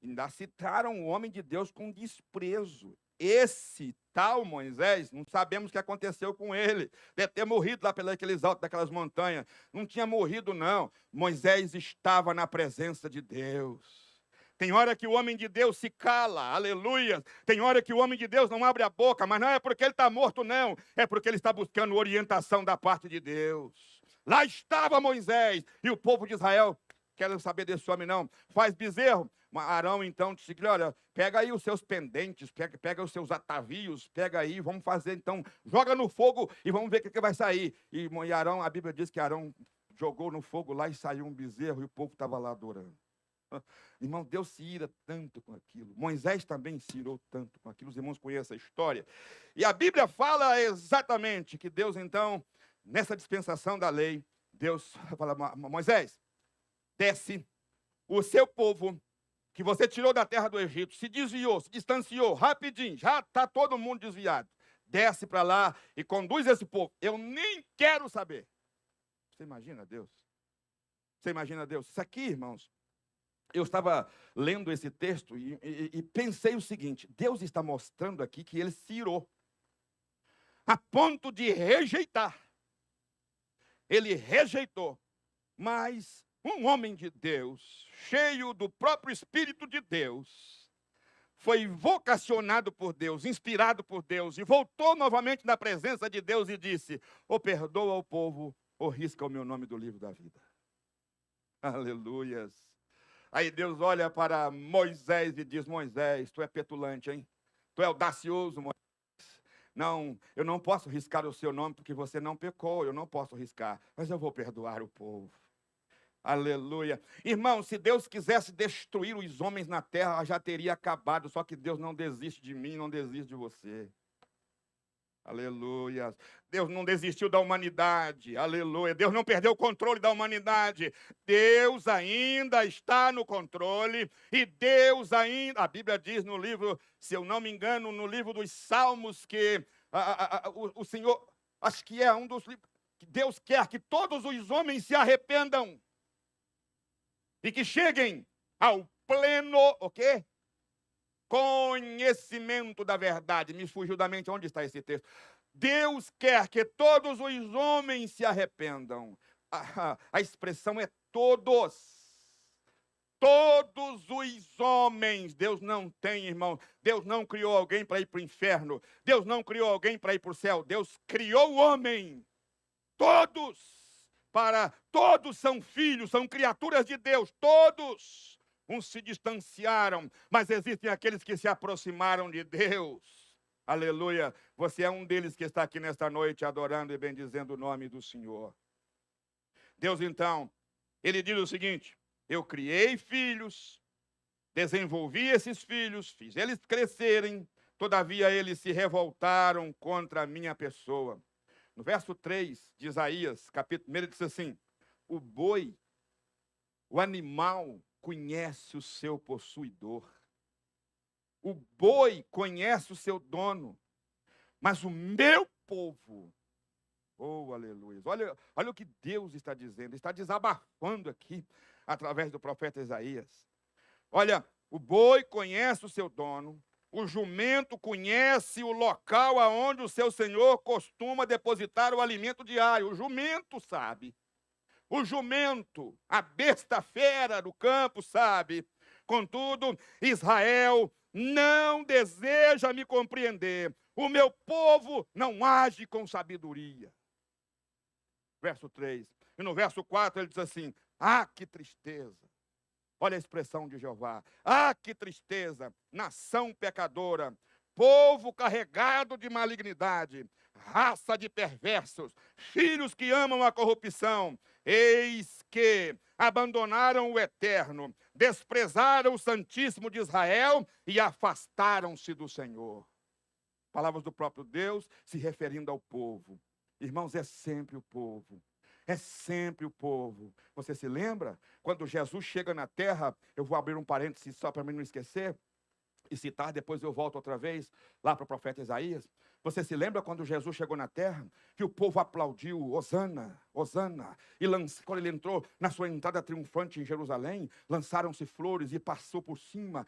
ainda citaram o homem de Deus com desprezo. Esse tal Moisés, não sabemos o que aconteceu com ele. Deve ter morrido lá pelos altos daquelas montanhas. Não tinha morrido, não. Moisés estava na presença de Deus. Tem hora que o homem de Deus se cala, aleluia. Tem hora que o homem de Deus não abre a boca, mas não é porque ele está morto, não. É porque ele está buscando orientação da parte de Deus. Lá estava Moisés e o povo de Israel, quero saber desse homem não, faz bezerro. Arão então disse, olha, pega aí os seus pendentes, pega os seus atavios, pega aí, vamos fazer então, joga no fogo e vamos ver o que vai sair. E Arão, a Bíblia diz que Arão jogou no fogo lá e saiu um bezerro e o povo estava lá adorando. Irmão, Deus se ira tanto com aquilo. Moisés também se irou tanto com aquilo. Os irmãos conhecem a história. E a Bíblia fala exatamente que Deus, então, nessa dispensação da lei, Deus fala, Moisés, desce, o seu povo, que você tirou da terra do Egito, se desviou, se distanciou, rapidinho, já está todo mundo desviado. Desce para lá e conduz esse povo. Eu nem quero saber. Você imagina Deus? Você imagina Deus? Isso aqui, irmãos, eu estava lendo esse texto e pensei o seguinte, Deus está mostrando aqui que ele se irou, a ponto de rejeitar. Ele rejeitou, mas um homem de Deus, cheio do próprio Espírito de Deus, foi vocacionado por Deus, inspirado por Deus, e voltou novamente na presença de Deus e disse, ou perdoa o povo, ou risca o meu nome do livro da vida. Aleluias. Aí Deus olha para Moisés e diz, Moisés, tu é petulante, hein? Tu é audacioso, Moisés. Não, eu não posso riscar o seu nome porque você não pecou, eu não posso riscar, mas eu vou perdoar o povo. Aleluia. Irmão, se Deus quisesse destruir os homens na terra, já teria acabado, só que Deus não desiste de mim, não desiste de você. Aleluia. Deus não desistiu da humanidade. Aleluia. Deus não perdeu o controle da humanidade. Deus ainda está no controle. E Deus ainda... A Bíblia diz no livro, se eu não me engano, no livro dos Salmos, que o Senhor... Acho que é um dos livros... Que Deus quer que todos os homens se arrependam. E que cheguem ao pleno... O quê? Conhecimento da verdade. Me fugiu da mente onde está esse texto. Deus quer que todos os homens se arrependam. A expressão é todos. todos os homens. Deus não tem, irmão. Deus não criou alguém para ir para o inferno. Deus não criou alguém para ir para o céu. Deus criou o homem. Todos são filhos, são criaturas de Deus. Todos. Uns se distanciaram, mas existem aqueles que se aproximaram de Deus. Aleluia. Você é um deles que está aqui nesta noite adorando e bendizendo o nome do Senhor. Deus, então, ele diz o seguinte: eu criei filhos, desenvolvi esses filhos, fiz eles crescerem, todavia eles se revoltaram contra a minha pessoa. No verso 3 de Isaías, capítulo 1, ele diz assim: o boi, o animal, conhece o seu possuidor. O boi conhece o seu dono, mas o meu povo, oh, aleluia. Olha o que Deus está dizendo, está desabafando aqui, através do profeta Isaías. Olha, o boi conhece o seu dono, o jumento conhece o local aonde o seu senhor costuma depositar o alimento diário. O jumento sabe. O jumento, a besta fera do campo, sabe. Contudo, Israel não deseja me compreender. O meu povo não age com sabedoria. Verso 3. E no verso 4 ele diz assim: ah, que tristeza. Olha a expressão de Jeová. Ah, que tristeza, nação pecadora, povo carregado de malignidade, raça de perversos, filhos que amam a corrupção. Eis que abandonaram o Eterno, desprezaram o Santíssimo de Israel e afastaram-se do Senhor. Palavras do próprio Deus se referindo ao povo. Irmãos, é sempre o povo. É sempre o povo. Você se lembra? Quando Jesus chega na terra, eu vou abrir um parênteses só para mim não esquecer e citar, depois eu volto outra vez lá para o profeta Isaías. Você se lembra quando Jesus chegou na terra, que o povo aplaudiu, Hosana, Hosana, e quando ele entrou na sua entrada triunfante em Jerusalém, lançaram-se flores e passou por cima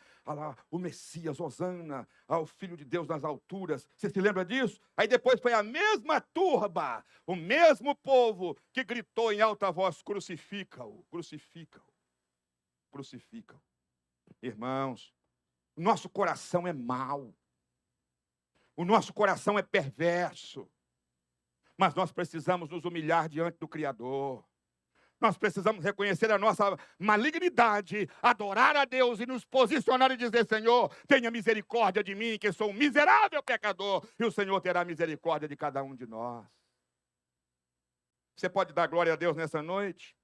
o Messias, Hosana, ao Filho de Deus nas alturas. Você se lembra disso? Aí depois foi a mesma turba, o mesmo povo que gritou em alta voz: crucifica-o, crucifica-o, crucifica-o. Irmãos, nosso coração é mau. O nosso coração é perverso. Mas nós precisamos nos humilhar diante do Criador. Nós precisamos reconhecer a nossa malignidade, adorar a Deus e nos posicionar e dizer: Senhor, tenha misericórdia de mim, que sou um miserável pecador, e o Senhor terá misericórdia de cada um de nós. Você pode dar glória a Deus nessa noite?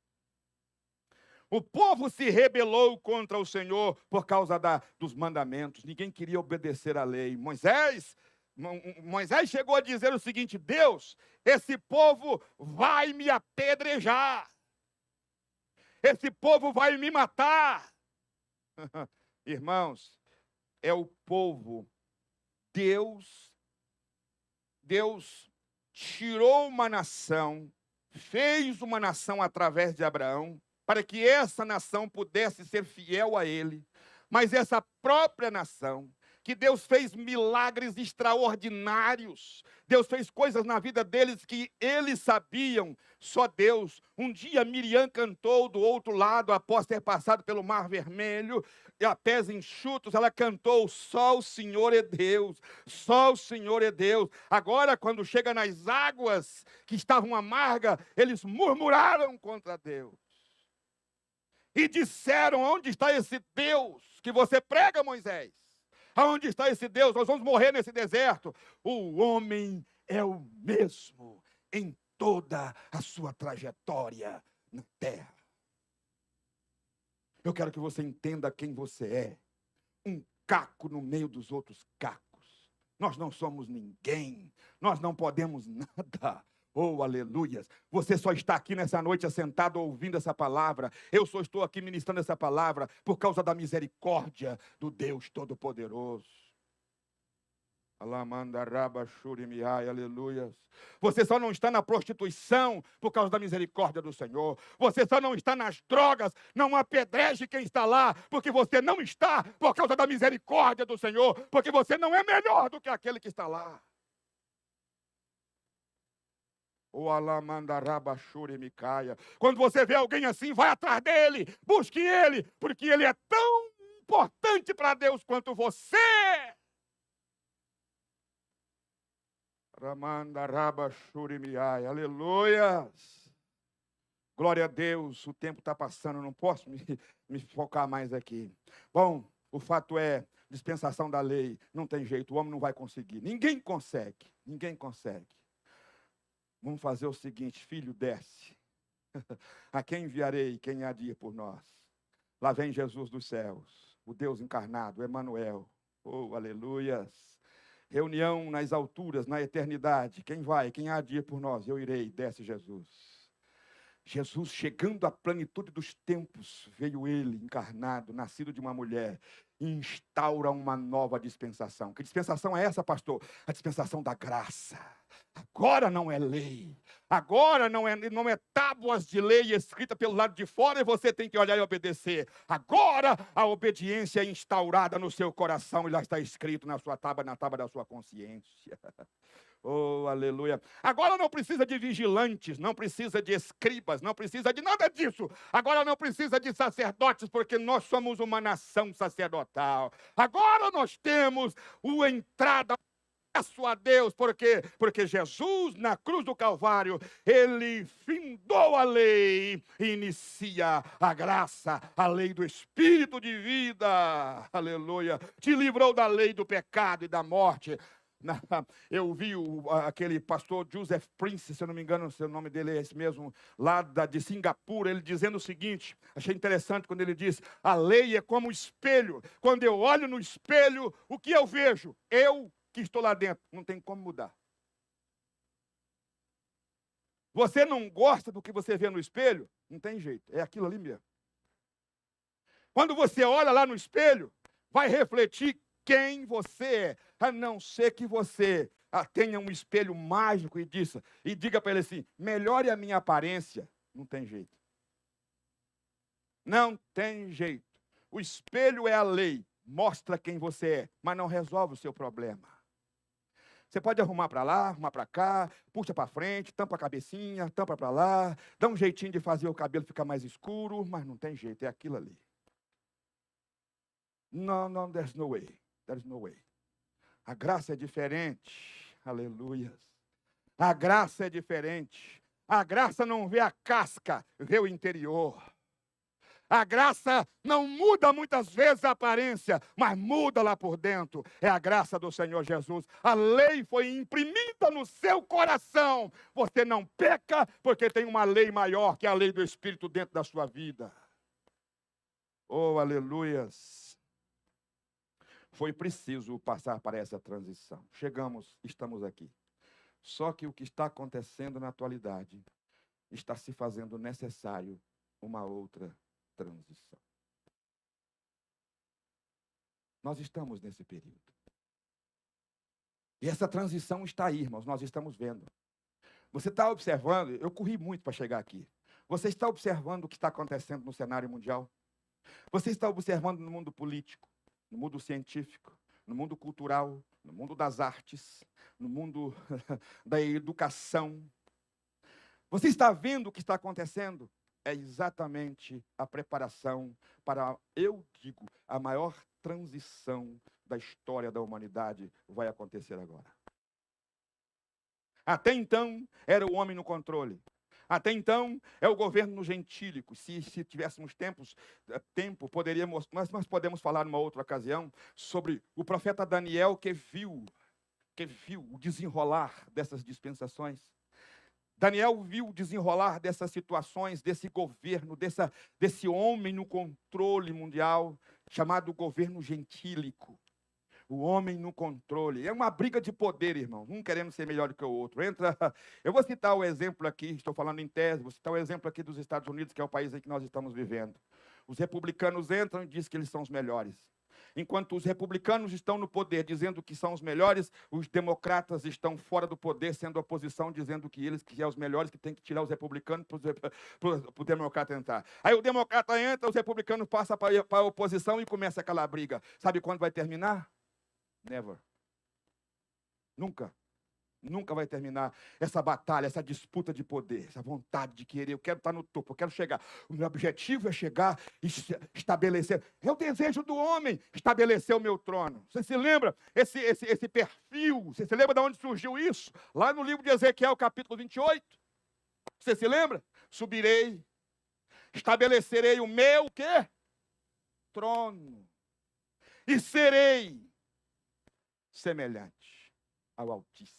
O povo se rebelou contra o Senhor por causa dos mandamentos. Ninguém queria obedecer à lei. Moisés chegou a dizer o seguinte: Deus, esse povo vai me apedrejar. Esse povo vai me matar. Irmãos, é o povo. Deus tirou uma nação, fez uma nação através de Abraão, para que essa nação pudesse ser fiel a ele. Mas essa própria nação, que Deus fez milagres extraordinários, Deus fez coisas na vida deles que eles sabiam, só Deus. Um dia Miriam cantou do outro lado, após ter passado pelo Mar Vermelho, e a pés enxutos, ela cantou: só o Senhor é Deus, só o Senhor é Deus. Agora, quando chega nas águas que estavam amargas, eles murmuraram contra Deus. E disseram: onde está esse Deus que você prega, Moisés? Aonde está esse Deus? Nós vamos morrer nesse deserto. O homem é o mesmo em toda a sua trajetória na terra. Eu quero que você entenda quem você é. Um caco no meio dos outros cacos. Nós não somos ninguém. Nós não podemos nada. Oh, aleluias. Você só está aqui nessa noite assentado ouvindo essa palavra. Eu só estou aqui ministrando essa palavra por causa da misericórdia do Deus Todo-Poderoso. Aleluias. Você só não está na prostituição por causa da misericórdia do Senhor. Você só não está nas drogas. Não apedreje quem está lá, porque você não está por causa da misericórdia do Senhor, porque você não é melhor do que aquele que está lá. O alamandarabachore me caia. Quando você vê alguém assim, vai atrás dele, busque ele, porque ele é tão importante para Deus quanto você. Ramandarabachore me caia. Aleluias. Glória a Deus, o tempo está passando, não posso me focar mais aqui. Bom, o fato é, dispensação da lei, não tem jeito, o homem não vai conseguir. Ninguém consegue, ninguém consegue. Vamos fazer o seguinte, filho, desce. A quem enviarei, quem há de ir por nós? Lá vem Jesus dos céus, o Deus encarnado, Emanuel. Oh, aleluias. Reunião nas alturas, na eternidade. Quem vai, quem há de ir por nós? Eu irei, desce Jesus. Jesus, chegando à plenitude dos tempos, veio ele encarnado, nascido de uma mulher, e instaura uma nova dispensação. Que dispensação é essa, pastor? A dispensação da graça. Agora não é lei. Agora não é tábuas de lei escrita pelo lado de fora e você tem que olhar e obedecer. Agora a obediência é instaurada no seu coração e lá está escrito na sua tábua, na tábua da sua consciência. Oh, aleluia. Agora não precisa de vigilantes, não precisa de escribas, não precisa de nada disso. Agora não precisa de sacerdotes, porque nós somos uma nação sacerdotal. Agora nós temos a entrada a Deus, porque Jesus, na cruz do Calvário, ele findou a lei e inicia a graça, a lei do Espírito de vida, aleluia, te livrou da lei do pecado e da morte. Eu vi aquele pastor Joseph Prince, se eu não me engano, o nome dele é esse mesmo, lá de Singapura, ele dizendo o seguinte, achei interessante quando ele diz, a lei é como um espelho, quando eu olho no espelho, o que eu vejo? Eu que estou lá dentro, não tem como mudar. Você não gosta do que você vê no espelho? Não tem jeito, é aquilo ali mesmo. Quando você olha lá no espelho, vai refletir quem você é, a não ser que você tenha um espelho mágico e diga para ele assim, melhore a minha aparência. Não tem jeito. Não tem jeito. O espelho é a lei, mostra quem você é, mas não resolve o seu problema. Você pode arrumar para lá, arrumar para cá, puxa para frente, tampa a cabecinha, tampa para lá, dá um jeitinho de fazer o cabelo ficar mais escuro, mas não tem jeito, é aquilo ali. Não, there's no way. There's no way. A graça é diferente. Aleluia. A graça é diferente. A graça não vê a casca, vê o interior. A graça não muda muitas vezes a aparência, mas muda lá por dentro. É a graça do Senhor Jesus. A lei foi imprimida no seu coração. Você não peca porque tem uma lei maior, que é a lei do Espírito dentro da sua vida. Oh, aleluias. Foi preciso passar para essa transição. Estamos aqui. Só que o que está acontecendo na atualidade está se fazendo necessário uma outra transição. Nós estamos nesse período. E essa transição está aí, irmãos, nós estamos vendo. Você está observando, eu corri muito para chegar aqui. Você está observando o que está acontecendo no cenário mundial? Você está observando no mundo político, no mundo científico, no mundo cultural, no mundo das artes, no mundo da educação. Você está vendo o que está acontecendo? É exatamente a preparação para, eu digo, a maior transição da história da humanidade vai acontecer agora. Até então, era o homem no controle. Até então, é o governo gentílico. Se tivéssemos tempo, poderíamos, nós podemos falar numa outra ocasião sobre o profeta Daniel que viu o desenrolar dessas dispensações. Daniel viu o desenrolar dessas situações, desse governo, desse homem no controle mundial, chamado governo gentílico. O homem no controle. É uma briga de poder, irmão. Um querendo ser melhor do que o outro. Eu vou citar o exemplo aqui, estou falando em tese, vou citar o exemplo aqui dos Estados Unidos, que é o país em que nós estamos vivendo. Os republicanos entram e dizem que eles são os melhores. Enquanto os republicanos estão no poder, dizendo que são os melhores, os democratas estão fora do poder, sendo a oposição, dizendo que eles que são os melhores, que tem que tirar os republicanos para o democrata entrar. Aí o democrata entra, os republicanos passam para a oposição e começa aquela briga. Sabe quando vai terminar? Never. Nunca. Nunca vai terminar essa batalha, essa disputa de poder, essa vontade de querer. Eu quero estar no topo, eu quero chegar. O meu objetivo é chegar e estabelecer. É o desejo do homem estabelecer o meu trono. Você se lembra esse perfil? Você se lembra de onde surgiu isso? Lá no livro de Ezequiel, capítulo 28. Você se lembra? Subirei, estabelecerei o meu quê? Trono. E serei semelhante ao Altíssimo.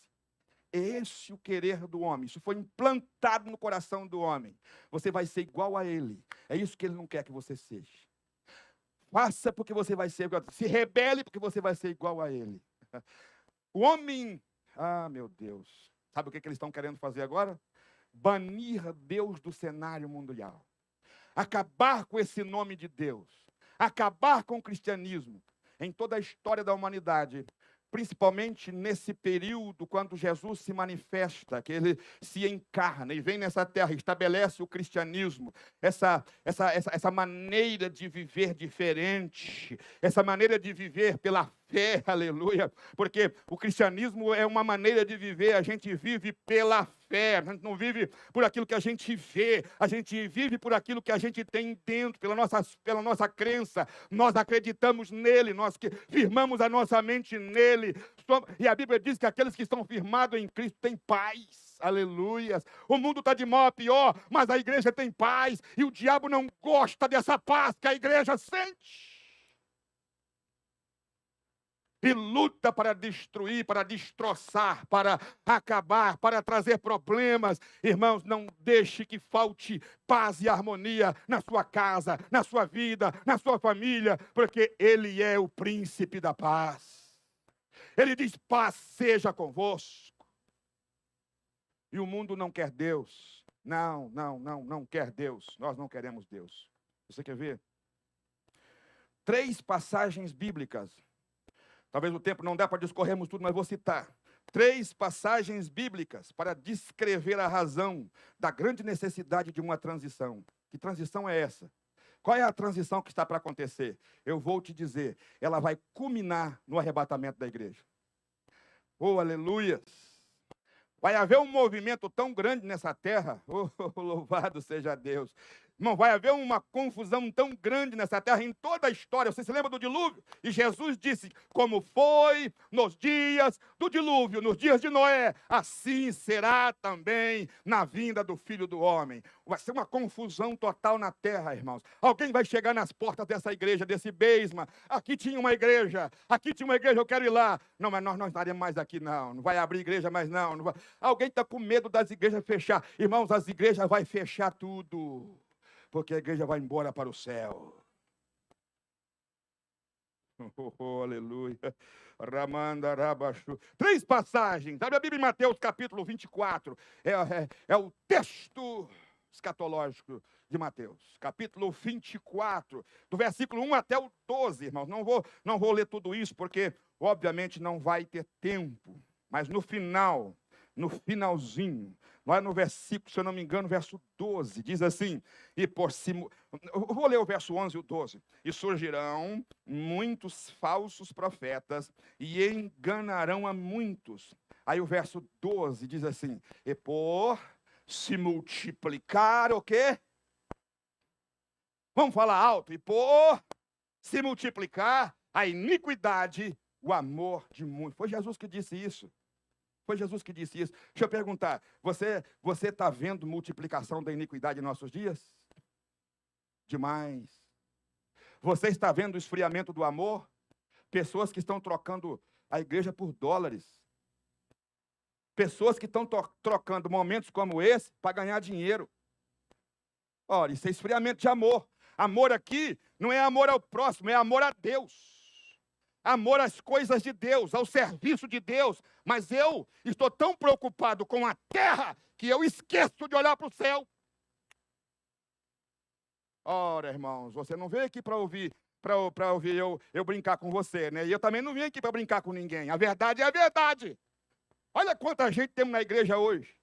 Esse é o querer do homem. Isso foi implantado no coração do homem. Você vai ser igual a ele. É isso que ele não quer que você seja. Faça porque você vai ser igual. Se rebele porque você vai ser igual a ele. O homem, meu Deus. Sabe o que eles estão querendo fazer agora? Banir Deus do cenário mundial. Acabar com esse nome de Deus. Acabar com o cristianismo. Em toda a história da humanidade, principalmente nesse período, quando Jesus se manifesta, que ele se encarna e vem nessa terra, estabelece o cristianismo, essa maneira de viver diferente, essa maneira de viver pela fé, aleluia, porque o cristianismo é uma maneira de viver, a gente vive pela fé, a gente não vive por aquilo que a gente vê, a gente vive por aquilo que a gente tem dentro, pela nossa crença, nós acreditamos nele, nós que firmamos a nossa mente nele, e a Bíblia diz que aqueles que estão firmados em Cristo têm paz. Aleluias. O mundo está de mal a pior, mas a igreja tem paz, e o diabo não gosta dessa paz que a igreja sente. E luta para destruir, para destroçar, para acabar, para trazer problemas. Irmãos, não deixe que falte paz e harmonia na sua casa, na sua vida, na sua família, porque Ele é o príncipe da paz. Ele diz, paz seja convosco. E o mundo não quer Deus. Não quer Deus. Nós não queremos Deus. Você quer ver? 3 passagens bíblicas. Talvez o tempo não dá para discorrermos tudo, mas vou citar 3 passagens bíblicas para descrever a razão da grande necessidade de uma transição. Que transição é essa? Qual é a transição que está para acontecer? Eu vou te dizer, ela vai culminar no arrebatamento da igreja. Oh, aleluias! Vai haver um movimento tão grande nessa terra, louvado seja Deus. Não vai haver uma confusão tão grande nessa terra em toda a história. Você se lembra do dilúvio? E Jesus disse, como foi nos dias do dilúvio, nos dias de Noé, assim será também na vinda do Filho do Homem. Vai ser uma confusão total na terra, irmãos. Alguém vai chegar nas portas dessa igreja, desse Beisma. Aqui tinha uma igreja, eu quero ir lá. Não, mas nós não estaremos mais aqui, não. Não vai abrir igreja mais, não. Não vai. Alguém está com medo das igrejas fechar. Irmãos, as igrejas vão fechar tudo. Porque a igreja vai embora para o céu. Aleluia. Ramanda Rabachu. 3 passagens. Abre a Bíblia em Mateus capítulo 24. É o texto escatológico de Mateus. Capítulo 24. Do versículo 1 até o 12, irmãos. Não vou ler tudo isso, porque obviamente não vai ter tempo. Mas no finalzinho, lá no versículo, se eu não me engano, verso 12, diz assim, eu vou ler o verso 11 e o 12. E surgirão muitos falsos profetas e enganarão a muitos. Aí o verso 12 diz assim, e por se multiplicar o quê? Vamos falar alto. E por se multiplicar a iniquidade, o amor de muitos. Foi Jesus que disse isso. Foi Jesus que disse isso. Deixa eu perguntar, você está vendo multiplicação da iniquidade em nossos dias? Demais. Você está vendo o esfriamento do amor? Pessoas que estão trocando a igreja por dólares. Pessoas que estão trocando momentos como esse para ganhar dinheiro. Olha, isso é esfriamento de amor. Amor aqui não é amor ao próximo, é amor a Deus. Amor às coisas de Deus, ao serviço de Deus. Mas eu estou tão preocupado com a terra que eu esqueço de olhar para o céu. Ora, irmãos, você não veio aqui para ouvir eu brincar com você, né? E eu também não vim aqui para brincar com ninguém. A verdade é a verdade. Olha quanta gente temos na igreja hoje.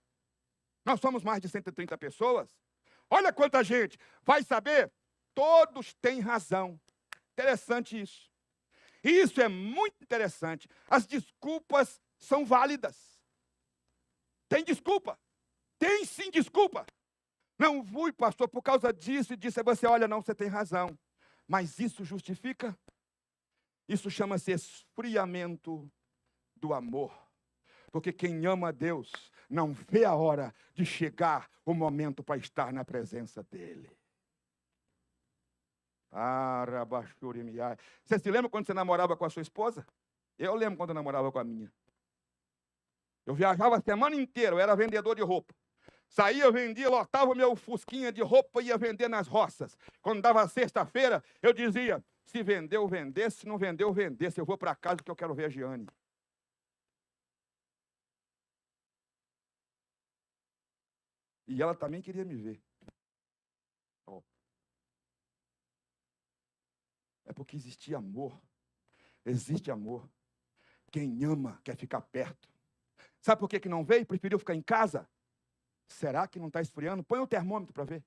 Nós somos mais de 130 pessoas. Olha quanta gente. Vai saber? Todos têm razão. Interessante isso. Isso é muito interessante. As desculpas são válidas. Tem desculpa. Tem sim desculpa. Não fui, pastor, por causa disso e disso. Aí você olha, não, você tem razão. Mas isso justifica? Isso chama-se esfriamento do amor. Porque quem ama a Deus não vê a hora de chegar o momento para estar na presença dele. Você se lembra quando você namorava com a sua esposa? Eu lembro quando eu namorava com a minha. Eu viajava a semana inteira, eu era vendedor de roupa. Saía, eu vendia, lotava o meu fusquinha de roupa e ia vender nas roças. Quando dava sexta-feira, eu dizia, se vendeu, vendesse, se não vendeu, vendesse. Eu vou para casa que eu quero ver a Giane. E ela também queria me ver. Oh. É porque existia amor. Existe amor. Quem ama quer ficar perto. Sabe por que não veio? Preferiu ficar em casa? Será que não está esfriando? Põe o termômetro para ver.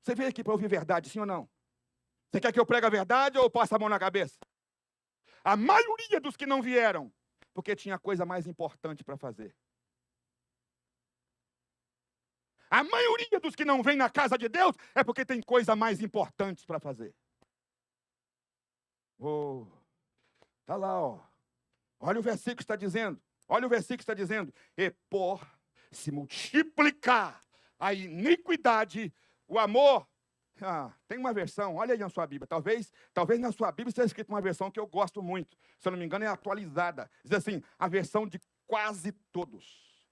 Você veio aqui para ouvir verdade, sim ou não? Você quer que eu pregue a verdade ou passe a mão na cabeça? A maioria dos que não vieram, porque tinha coisa mais importante para fazer. A maioria dos que não vêm na casa de Deus é porque tem coisa mais importante para fazer. Oh, tá lá, ó. Olha o versículo que está dizendo. Olha o versículo que está dizendo. E por se multiplicar a iniquidade, o amor. Tem uma versão, olha aí na sua Bíblia. Talvez na sua Bíblia esteja escrito uma versão que eu gosto muito. Se eu não me engano, é atualizada. Diz assim, a versão de quase todos.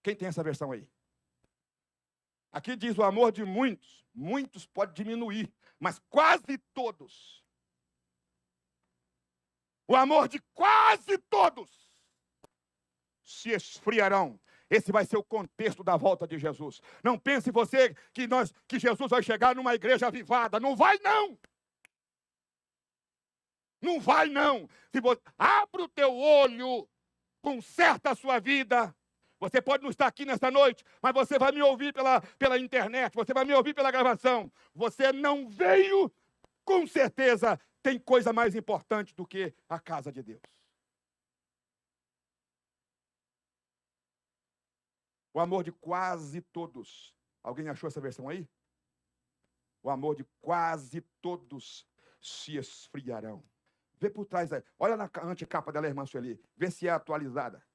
Quem tem essa versão aí? Aqui diz o amor de muitos. Muitos pode diminuir, mas quase todos. O amor de quase todos se esfriarão. Esse vai ser o contexto da volta de Jesus. Não pense você que Jesus vai chegar numa igreja avivada. Não vai, não. Não vai, não. Se você abre o teu olho, conserta a sua vida. Você pode não estar aqui nesta noite, mas você vai me ouvir pela internet, você vai me ouvir pela gravação. Você não veio, com certeza, tem coisa mais importante do que a casa de Deus. O amor de quase todos. Alguém achou essa versão aí? O amor de quase todos se esfriarão. Vê por trás aí. Olha na antecapa dela, irmã Sueli. Vê se é atualizada.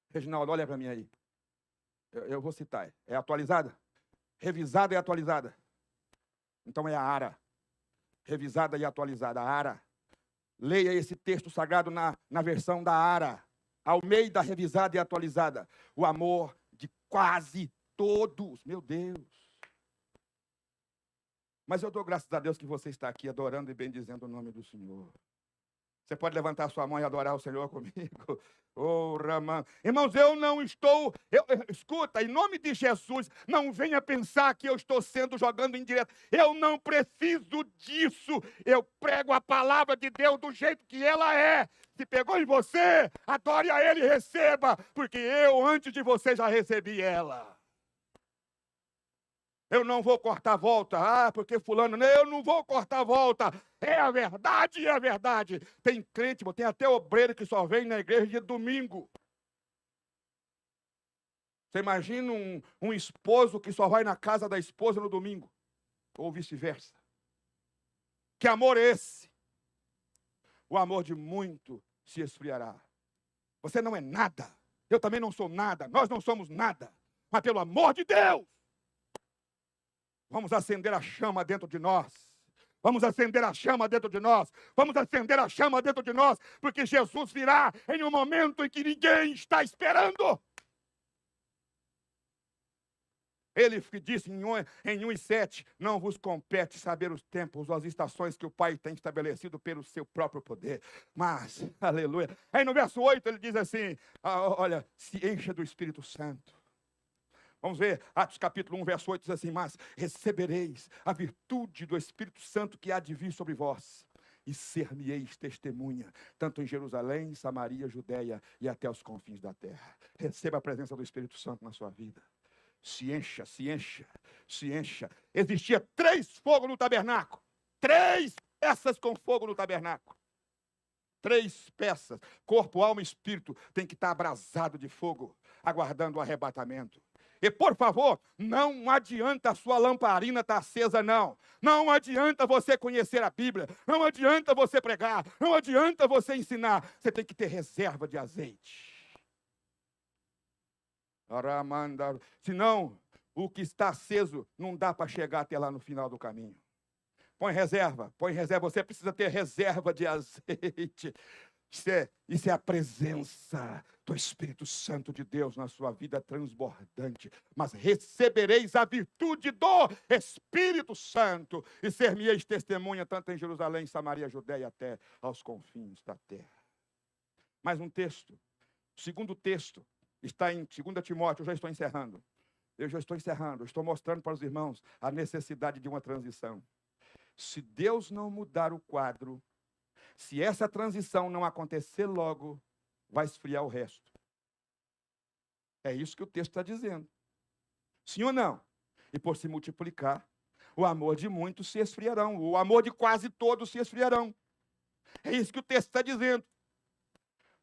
Reginaldo, olha para mim aí. Eu vou citar. É atualizada? Revisada e atualizada. Então é a ARA. Revisada e atualizada. A ARA. Leia esse texto sagrado na versão da ARA. Almeida, revisada e atualizada. O amor de quase todos. Meu Deus. Mas eu dou graças a Deus que você está aqui adorando e bendizendo o nome do Senhor. Você pode levantar sua mão e adorar o Senhor comigo? Oh, Ramã. Irmãos, eu não estou... escuta, em nome de Jesus, não venha pensar que eu estou jogando indireto. Eu não preciso disso. Eu prego a palavra de Deus do jeito que ela é. Se pegou em você, adore a Ele e receba, porque eu, antes de você, já recebi ela. Eu não vou cortar a volta. Porque fulano... Eu não vou cortar a volta. É a verdade, é a verdade. Tem crente, tem até obreiro que só vem na igreja de domingo. Você imagina um esposo que só vai na casa da esposa no domingo. Ou vice-versa. Que amor é esse? O amor de muito se esfriará. Você não é nada. Eu também não sou nada. Nós não somos nada. Mas pelo amor de Deus, vamos acender a chama dentro de nós. Vamos acender a chama dentro de nós. Vamos acender a chama dentro de nós. Porque Jesus virá em um momento em que ninguém está esperando. Ele disse em 1:7, não vos compete saber os tempos ou as estações que o Pai tem estabelecido pelo seu próprio poder. Mas, aleluia. Aí no verso 8 ele diz assim, olha, se encha do Espírito Santo. Vamos ver, Atos capítulo 1, verso 8 diz assim, mas recebereis a virtude do Espírito Santo que há de vir sobre vós, e ser-me-eis testemunha, tanto em Jerusalém, Samaria, Judeia e até os confins da terra. Receba a presença do Espírito Santo na sua vida. Se encha, se encha, se encha. Existia 3 fogos no tabernáculo. 3 peças com fogo no tabernáculo. 3 peças, corpo, alma e espírito, tem que estar abrasado de fogo, aguardando o arrebatamento. E, por favor, não adianta a sua lamparina estar acesa, não. Não adianta você conhecer a Bíblia. Não adianta você pregar. Não adianta você ensinar. Você tem que ter reserva de azeite. Senão, o que está aceso não dá para chegar até lá no final do caminho. Põe reserva. Você precisa ter reserva de azeite. Isso é a presença do Espírito Santo de Deus na sua vida transbordante. Mas recebereis a virtude do Espírito Santo e ser-me-eis testemunha tanto em Jerusalém, Samaria, Judeia, até aos confins da terra. Mais um texto. O segundo texto está em 2 Timóteo. Eu já estou encerrando. Eu estou mostrando para os irmãos a necessidade de uma transição. Se Deus não mudar o quadro, se essa transição não acontecer logo, vai esfriar o resto. É isso que o texto está dizendo. Sim ou não? E por se multiplicar, o amor de muitos se esfriarão. O amor de quase todos se esfriarão. É isso que o texto está dizendo.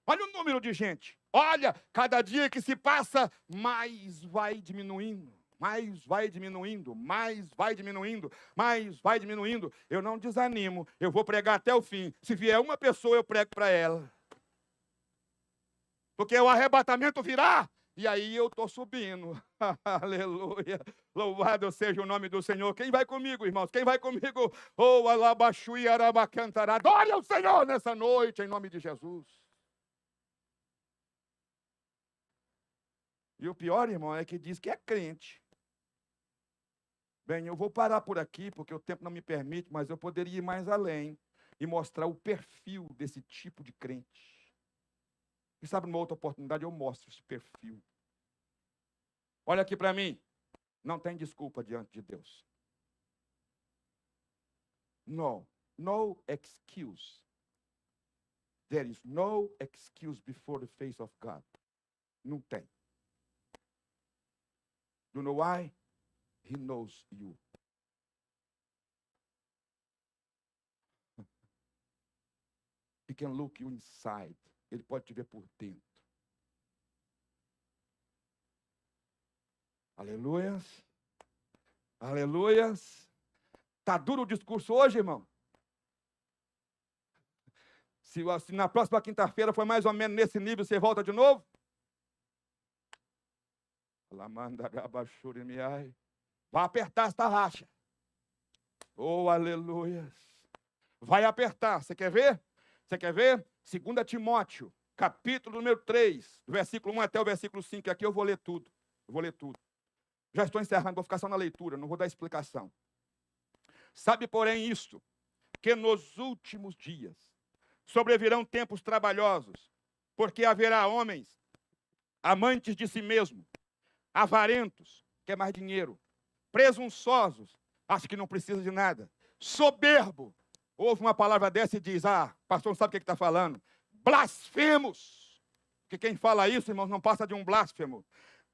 Olha o número de gente. Olha, cada dia que se passa, mais vai diminuindo. Mais vai diminuindo, mais vai diminuindo, mais vai diminuindo. Eu não desanimo, eu vou pregar até o fim. Se vier uma pessoa, eu prego para ela. Porque o arrebatamento virá, e aí eu estou subindo. Aleluia. Louvado seja o nome do Senhor. Quem vai comigo, irmãos? Quem vai comigo? Oh, alabaxui, arabacantará. Adore ao Senhor nessa noite, em nome de Jesus. E o pior, irmão, é que diz que é crente. Bem, eu vou parar por aqui, porque o tempo não me permite, mas eu poderia ir mais além e mostrar o perfil desse tipo de crente. E sabe, numa outra oportunidade eu mostro esse perfil. Olha aqui para mim. Não tem desculpa diante de Deus. No excuse. There is no excuse before the face of God. Não tem. You know why? He knows you. He can look you inside. Ele pode te ver por dentro. Aleluias. Aleluias. Tá duro o discurso hoje, irmão? Se na próxima quinta-feira for mais ou menos nesse nível, você volta de novo? Vai apertar esta racha. Oh, aleluias. Vai apertar. Você quer ver? Você quer ver? 2 Timóteo, capítulo número 3, do versículo 1 até o versículo 5. Aqui eu vou ler tudo. Já estou encerrando, vou ficar só na leitura, não vou dar explicação. Sabe, porém, isto, que nos últimos dias sobrevirão tempos trabalhosos, porque haverá homens amantes de si mesmo, avarentos, quer mais dinheiro, presunçosos, acha que não precisa de nada, soberbo. Ouve uma palavra dessa e diz, pastor não sabe o que está falando. Blasfemos. Porque quem fala isso, irmãos, não passa de um blasfemo.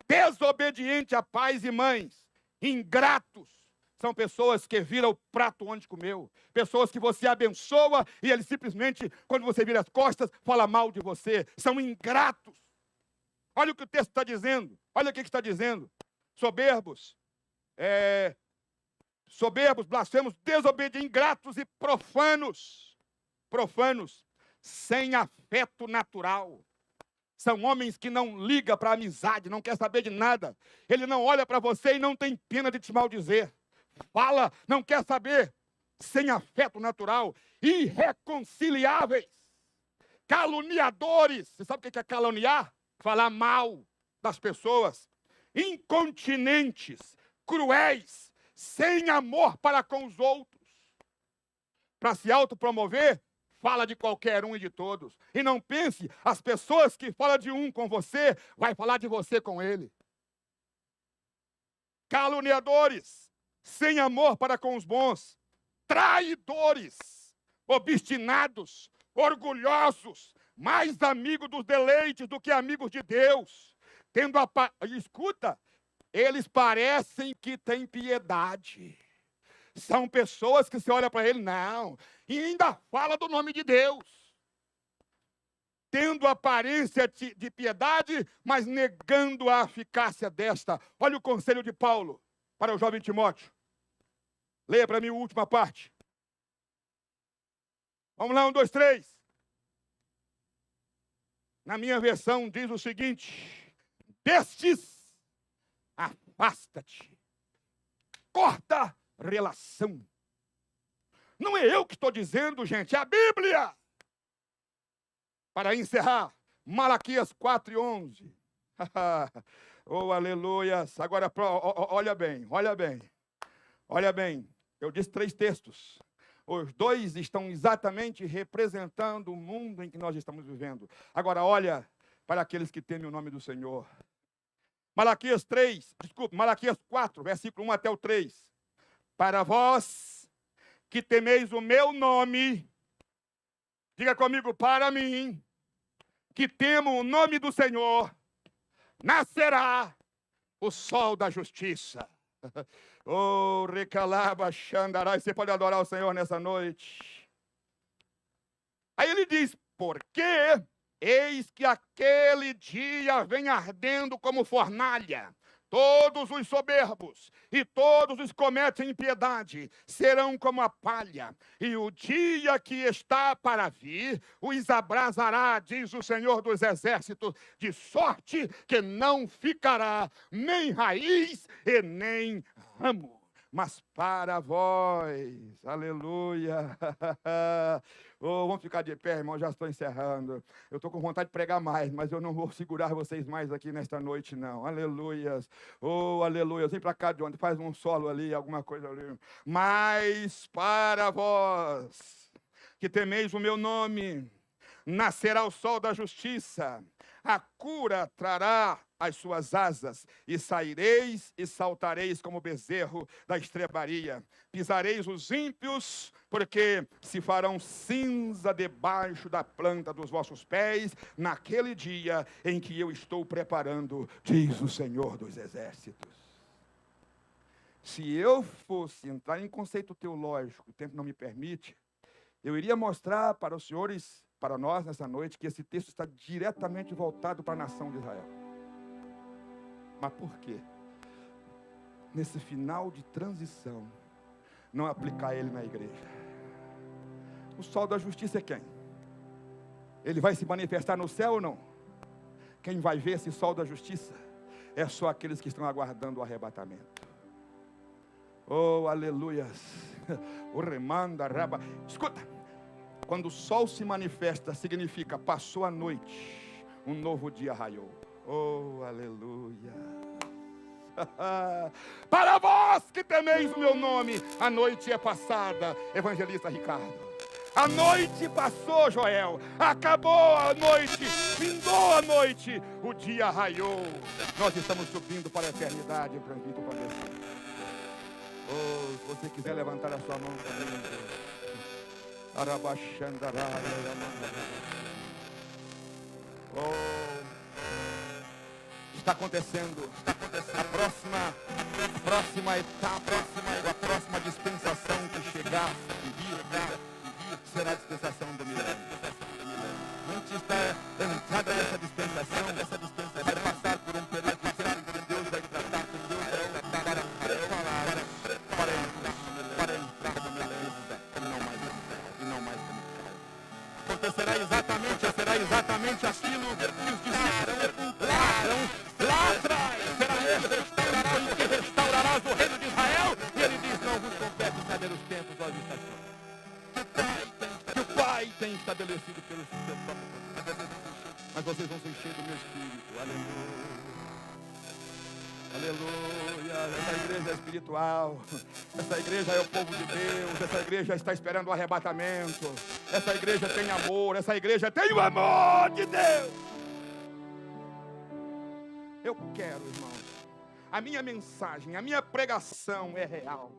Desobediente a pais e mães, ingratos. São pessoas que viram o prato onde comeu. Pessoas que você abençoa e eles simplesmente, quando você vira as costas, fala mal de você. São ingratos. Olha o que o texto está dizendo. Olha o que está dizendo. Soberbos, blasfemos, desobedientes, ingratos e profanos. Profanos, sem afeto natural. São homens que não ligam para a amizade, não quer saber de nada. Ele não olha para você e não tem pena de te maldizer. Fala, não quer saber. Sem afeto natural. Irreconciliáveis. Caluniadores. Você sabe o que é caluniar? Falar mal das pessoas. Incontinentes, cruéis, sem amor para com os outros. Para se autopromover, fala de qualquer um e de todos. E não pense, as pessoas que falam de um com você, vai falar de você com ele. Caluniadores, sem amor para com os bons. Traidores, obstinados, orgulhosos, mais amigos dos deleites do que amigos de Deus. Escuta, eles parecem que têm piedade. São pessoas que você olha para ele, não, e ainda fala do nome de Deus. tendo aparência de piedade, mas negando a eficácia desta. Olha o conselho de Paulo para o jovem Timóteo. Leia para mim a última parte. Vamos lá, 1, 2, 3. Na minha versão diz o seguinte: destes, afasta-te. Corta relação. Não é eu que estou dizendo, gente, é a Bíblia. Para encerrar, Malaquias 4:11. Oh, aleluias. Agora, olha bem. Eu disse 3 textos. Os 2 estão exatamente representando o mundo em que nós estamos vivendo. Agora, olha para aqueles que temem o nome do Senhor. Malaquias 4, versículo 1 até o 3. Para vós que temeis o meu nome, diga comigo, para mim, que temo o nome do Senhor, nascerá o sol da justiça. Oh, recalaba, xandarai. Você pode adorar o Senhor nessa noite. Aí ele diz, porque eis que aquele dia vem ardendo como fornalha. Todos os soberbos e todos os que cometem impiedade serão como a palha. E o dia que está para vir os abrasará, diz o Senhor dos Exércitos, de sorte que não ficará nem raiz e nem ramo. Mas para vós, aleluia. Oh, vamos ficar de pé, irmão, já estou encerrando. Eu estou com vontade de pregar mais, mas eu não vou segurar vocês mais aqui nesta noite, não. Aleluias. Oh, aleluia. Vem para cá, John, faz um solo ali, alguma coisa ali. Mas para vós, que temeis o meu nome, nascerá o sol da justiça. A cura trará as suas asas, e saireis e saltareis como bezerro da estrebaria. Pisareis os ímpios, porque se farão cinza debaixo da planta dos vossos pés, naquele dia em que eu estou preparando, diz o Senhor dos Exércitos. Se eu fosse entrar em conceito teológico, o tempo não me permite, eu iria mostrar para os senhores, para nós nessa noite, que esse texto está diretamente voltado para a nação de Israel. Mas por quê? Nesse final de transição, não aplicar ele na igreja. O sol da justiça é quem? Ele vai se manifestar no céu ou não? Quem vai ver esse sol da justiça é só aqueles que estão aguardando o arrebatamento. Oh, aleluias. O remanda, raba. Escuta. Quando o sol se manifesta, significa passou a noite, um novo dia raiou. Oh, aleluia. Para vós que temeis o meu nome, a noite é passada, evangelista Ricardo. A noite passou, Joel. Acabou a noite, findou a noite, o dia raiou. Nós estamos subindo para a eternidade, transmito para você. Oh, se você quiser levantar a sua mão comigo. Oh, está acontecendo a próxima etapa, a próxima dispensação que chegar e vir será a dispensação do milênio. Antes da entrada dessa dispensação vai passar por um período de tempo que Deus vai tratar com Deus para entrar no milênio e não mais como acontecerá será exatamente aquilo que os discípulos lá atrás. Será ele que restaurarás o reino de Israel. E ele diz, não vos compete saber os tempos ou as estações que o Pai tem estabelecido pelo seu próprio poder. Mas vocês vão se encher do meu espírito. Aleluia. Aleluia, essa igreja é espiritual, essa igreja é o povo de Deus, essa igreja está esperando o arrebatamento, essa igreja tem amor, essa igreja tem o amor de Deus. Eu quero, irmãos, a minha mensagem, a minha pregação é real.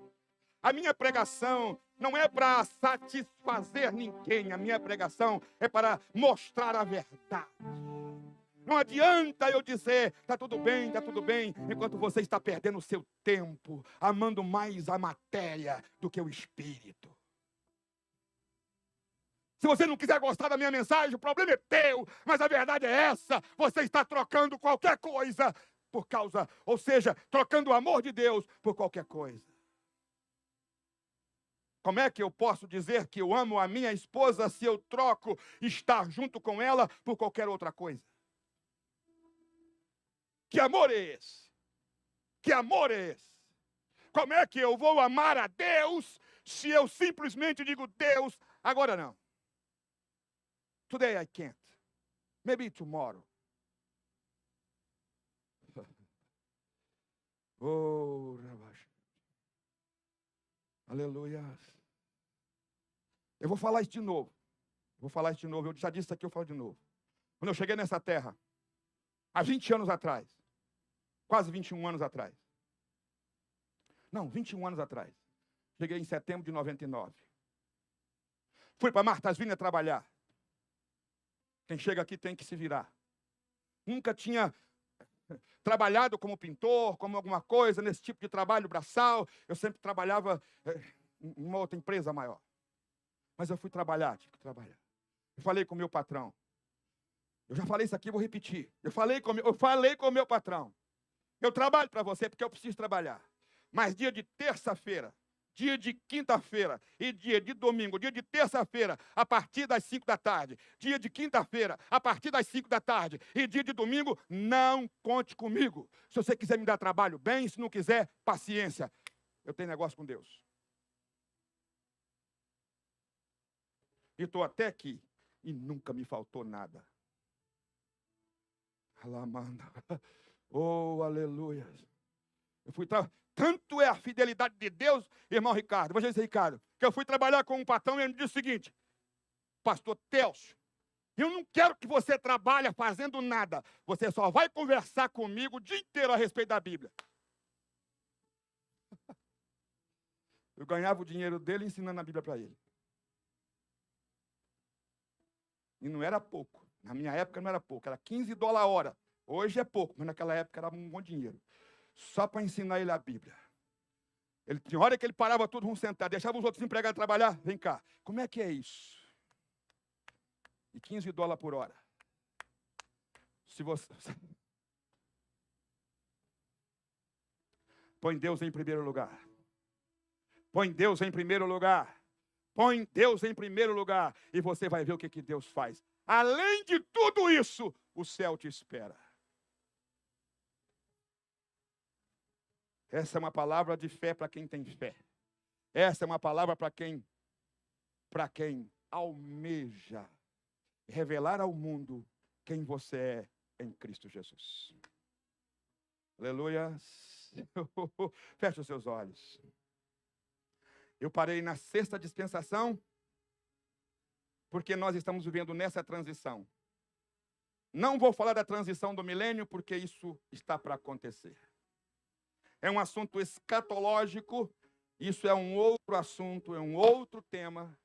A minha pregação não é para satisfazer ninguém, a minha pregação é para mostrar a verdade. Não adianta eu dizer, está tudo bem, enquanto você está perdendo o seu tempo, amando mais a matéria do que o espírito. Se você não quiser gostar da minha mensagem, o problema é teu. Mas a verdade é essa. Você está trocando qualquer coisa por causa, ou seja, trocando o amor de Deus por qualquer coisa. Como é que eu posso dizer que eu amo a minha esposa se eu troco estar junto com ela por qualquer outra coisa? Que amor é esse? Que amor é esse? Como é que eu vou amar a Deus se eu simplesmente digo, Deus, agora não. Today I can't. Maybe tomorrow. Oh, Rabash. Aleluia. Eu vou falar isso de novo. Eu já disse isso aqui, eu falo de novo. Quando eu cheguei nessa terra, há 20 anos atrás, quase 21 anos atrás. Não, 21 anos atrás. Cheguei em setembro de 99. Fui para Martas Vinhas trabalhar. Quem chega aqui tem que se virar. Nunca tinha trabalhado como pintor, como alguma coisa, nesse tipo de trabalho braçal. Eu sempre trabalhava em uma outra empresa maior. Mas eu fui trabalhar, tive que trabalhar. Eu falei com o meu patrão. Eu já falei isso aqui, vou repetir. Eu falei com o meu patrão. Eu trabalho para você porque eu preciso trabalhar. Mas dia de terça-feira, dia de quinta-feira e dia de domingo, dia de terça-feira, a partir das 5 da tarde, dia de quinta-feira, a partir das 5 da tarde e dia de domingo, não conte comigo. Se você quiser me dar trabalho, bem, se não quiser, paciência. Eu tenho negócio com Deus. E estou até aqui e nunca me faltou nada. Alamanda. Oh, aleluia. Eu fui Tanto é a fidelidade de Deus, irmão Ricardo. Vou dizer, Ricardo, que eu fui trabalhar com um patrão e ele me disse o seguinte: pastor Télcio, eu não quero que você trabalhe fazendo nada. Você só vai conversar comigo o dia inteiro a respeito da Bíblia. Eu ganhava o dinheiro dele ensinando a Bíblia para ele. E não era pouco. Na minha época não era pouco. Era $15 a hora. Hoje é pouco, mas naquela época era um bom dinheiro. Só para ensinar ele a Bíblia. Tinha hora que ele parava tudo, vamos sentar, deixava os outros empregados trabalhar. Vem cá, como é que é isso? E $15 por hora. Se você... Põe Deus em primeiro lugar. Põe Deus em primeiro lugar. Põe Deus em primeiro lugar. E você vai ver o que Deus faz. Além de tudo isso, o céu te espera. Essa é uma palavra de fé para quem tem fé. Essa é uma palavra para quem almeja revelar ao mundo quem você é em Cristo Jesus. Aleluia. Feche os seus olhos. Eu parei na 6ª dispensação, porque nós estamos vivendo nessa transição. Não vou falar da transição do milênio, porque isso está para acontecer. É um assunto escatológico, isso é um outro assunto, é um outro tema,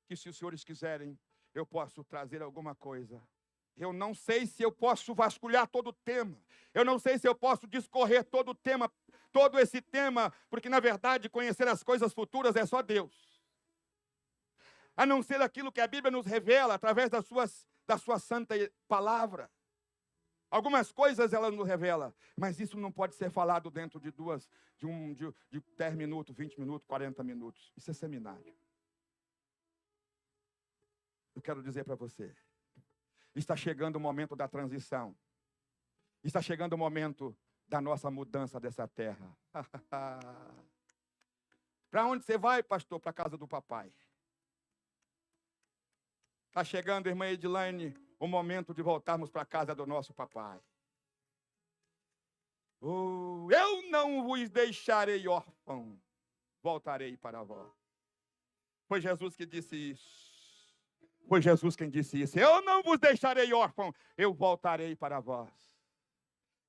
que se os senhores quiserem, eu posso trazer alguma coisa. Eu não sei se eu posso vasculhar todo o tema, eu não sei se eu posso discorrer todo o tema, todo esse tema, porque na verdade conhecer as coisas futuras é só Deus. A não ser aquilo que a Bíblia nos revela através da sua santa palavra. Algumas coisas ela nos revela, mas isso não pode ser falado dentro de 10 minutos, 20 minutos, 40 minutos. Isso é seminário. Eu quero dizer para você, está chegando o momento da transição. Está chegando o momento da nossa mudança dessa terra. Para onde você vai, pastor? Para a casa do papai. Está chegando, irmã Edilane, o momento de voltarmos para a casa do nosso papai. Oh, eu não vos deixarei órfão, voltarei para vós. Foi Jesus que disse isso. Foi Jesus quem disse isso. Eu não vos deixarei órfão, eu voltarei para vós.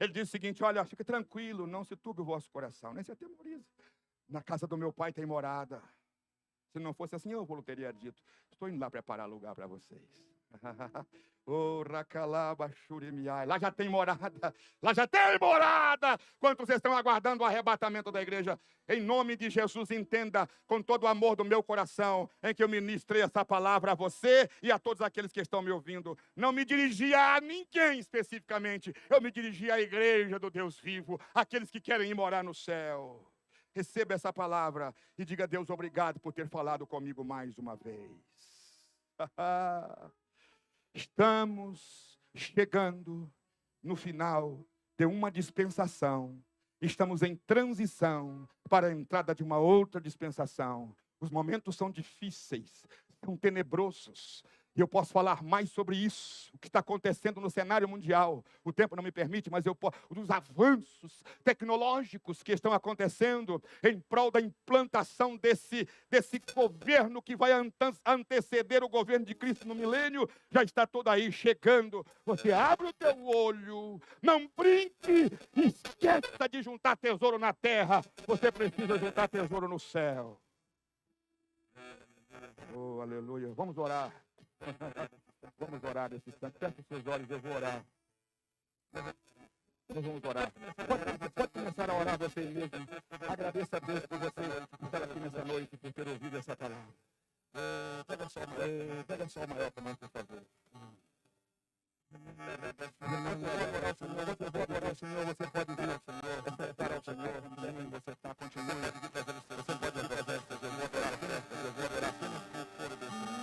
Ele disse o seguinte: olha, fique tranquilo, não se turbe o vosso coração, nem se atemorize. Na casa do meu pai tem morada. Se não fosse assim, eu teria dito: estou indo lá preparar lugar para vocês. Oh, racalaba, xurimiai. Lá já tem morada. Lá já tem morada. Quantos estão aguardando o arrebatamento da igreja? Em nome de Jesus, entenda com todo o amor do meu coração em que eu ministrei essa palavra a você e a todos aqueles que estão me ouvindo. Não me dirigia a ninguém especificamente. Eu me dirigia à igreja do Deus vivo, aqueles que querem ir morar no céu. Receba essa palavra e diga a Deus obrigado por ter falado comigo mais uma vez. Estamos chegando no final de uma dispensação. Estamos em transição para a entrada de uma outra dispensação. Os momentos são difíceis, são tenebrosos. E eu posso falar mais sobre isso, o que está acontecendo no cenário mundial. O tempo não me permite, mas eu posso. Os avanços tecnológicos que estão acontecendo em prol da implantação desse governo que vai anteceder o governo de Cristo no milênio, já está todo aí chegando. Você abre o teu olho, não brinque, esqueça de juntar tesouro na terra. Você precisa juntar tesouro no céu. Oh, aleluia. Vamos orar. Vamos orar nesse instante. Feche os seus olhos, eu vou orar. Nós vamos orar. Pode começar a orar você mesmo. Agradeça a Deus por você estar aqui nessa noite, por ter ouvido essa palavra. Pega só o maior também, por favor. Você pode adorar o Senhor, você pode vir ao Senhor, para o Senhor, você está, continue. Você pode adorar, eu vou adorar apenas o coro do Senhor.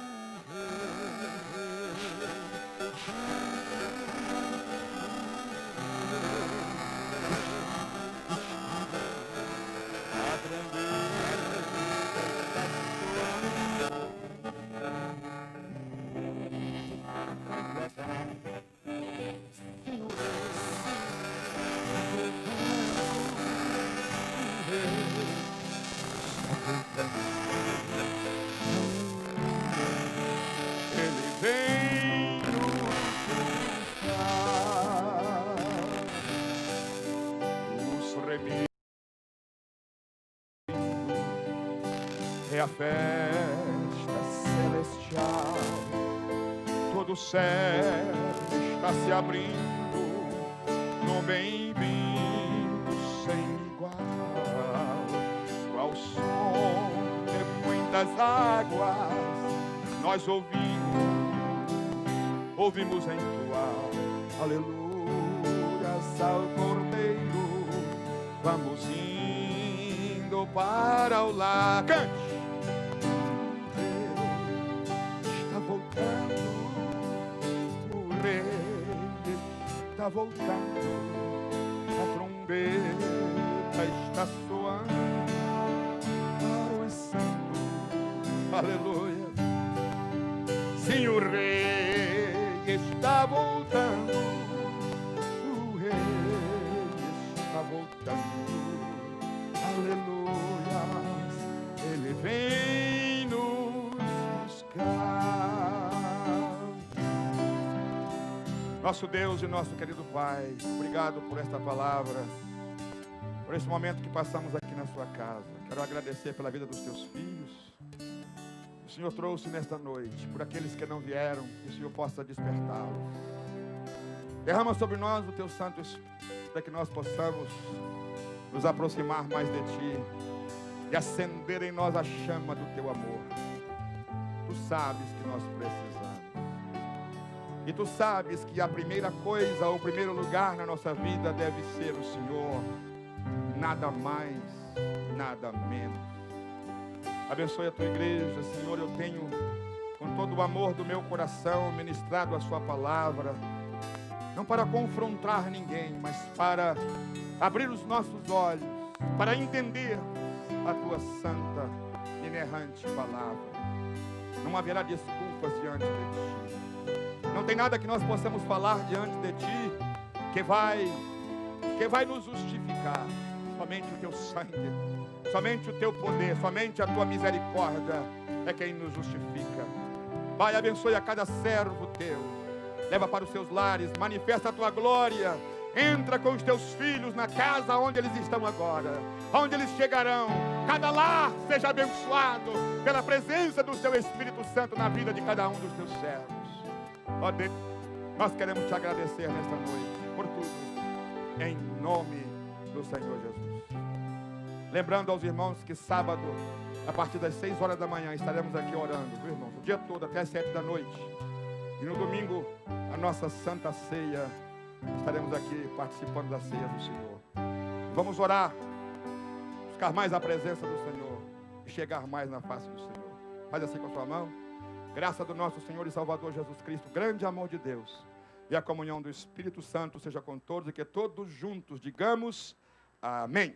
É a festa celestial, todo o céu está se abrindo no bem-vindo sem igual, qual som de muitas águas nós ouvimos entoar, aleluias ao Cordeiro, vamos indo para o lar. Cante! Está voltando, a trombeta está soando para os santos, aleluia. Sim, o rei está voltando, o rei está voltando, aleluia. Ele vem nos buscar. Nosso Deus e nosso querido Pai, obrigado por esta palavra, por esse momento que passamos aqui na sua casa. Quero agradecer pela vida dos teus filhos. O Senhor trouxe nesta noite, por aqueles que não vieram, que o Senhor possa despertá-los. Derrama sobre nós o teu Santo Espírito, para que nós possamos nos aproximar mais de Ti e acender em nós a chama do teu amor. Tu sabes que nós precisamos. E tu sabes que a primeira coisa, ou o primeiro lugar na nossa vida deve ser o Senhor. Nada mais, nada menos. Abençoe a tua igreja, Senhor. Eu tenho, com todo o amor do meu coração, ministrado a sua palavra. Não para confrontar ninguém, mas para abrir os nossos olhos, para entender a tua santa, inerrante palavra. Não haverá desculpas diante de Ti. Não tem nada que nós possamos falar diante de Ti que vai nos justificar. Somente o Teu sangue, somente o Teu poder, somente a Tua misericórdia é quem nos justifica. Pai, abençoe a cada servo Teu. Leva para os seus lares, manifesta a Tua glória. Entra com os Teus filhos na casa onde eles estão agora, onde eles chegarão. Cada lar seja abençoado pela presença do Teu Espírito Santo na vida de cada um dos Teus servos. Ó Deus, nós queremos te agradecer nesta noite por tudo, em nome do Senhor Jesus. Lembrando aos irmãos que sábado, a partir das 6 horas da manhã, estaremos aqui orando, viu, irmãos? O dia todo, até as 7 da noite. E no domingo, a nossa Santa Ceia, estaremos aqui participando da ceia do Senhor. Vamos orar, buscar mais a presença do Senhor e chegar mais na face do Senhor. Faz assim com a sua mão. Graça do nosso Senhor e Salvador Jesus Cristo, grande amor de Deus e a comunhão do Espírito Santo seja com todos e que todos juntos digamos amém.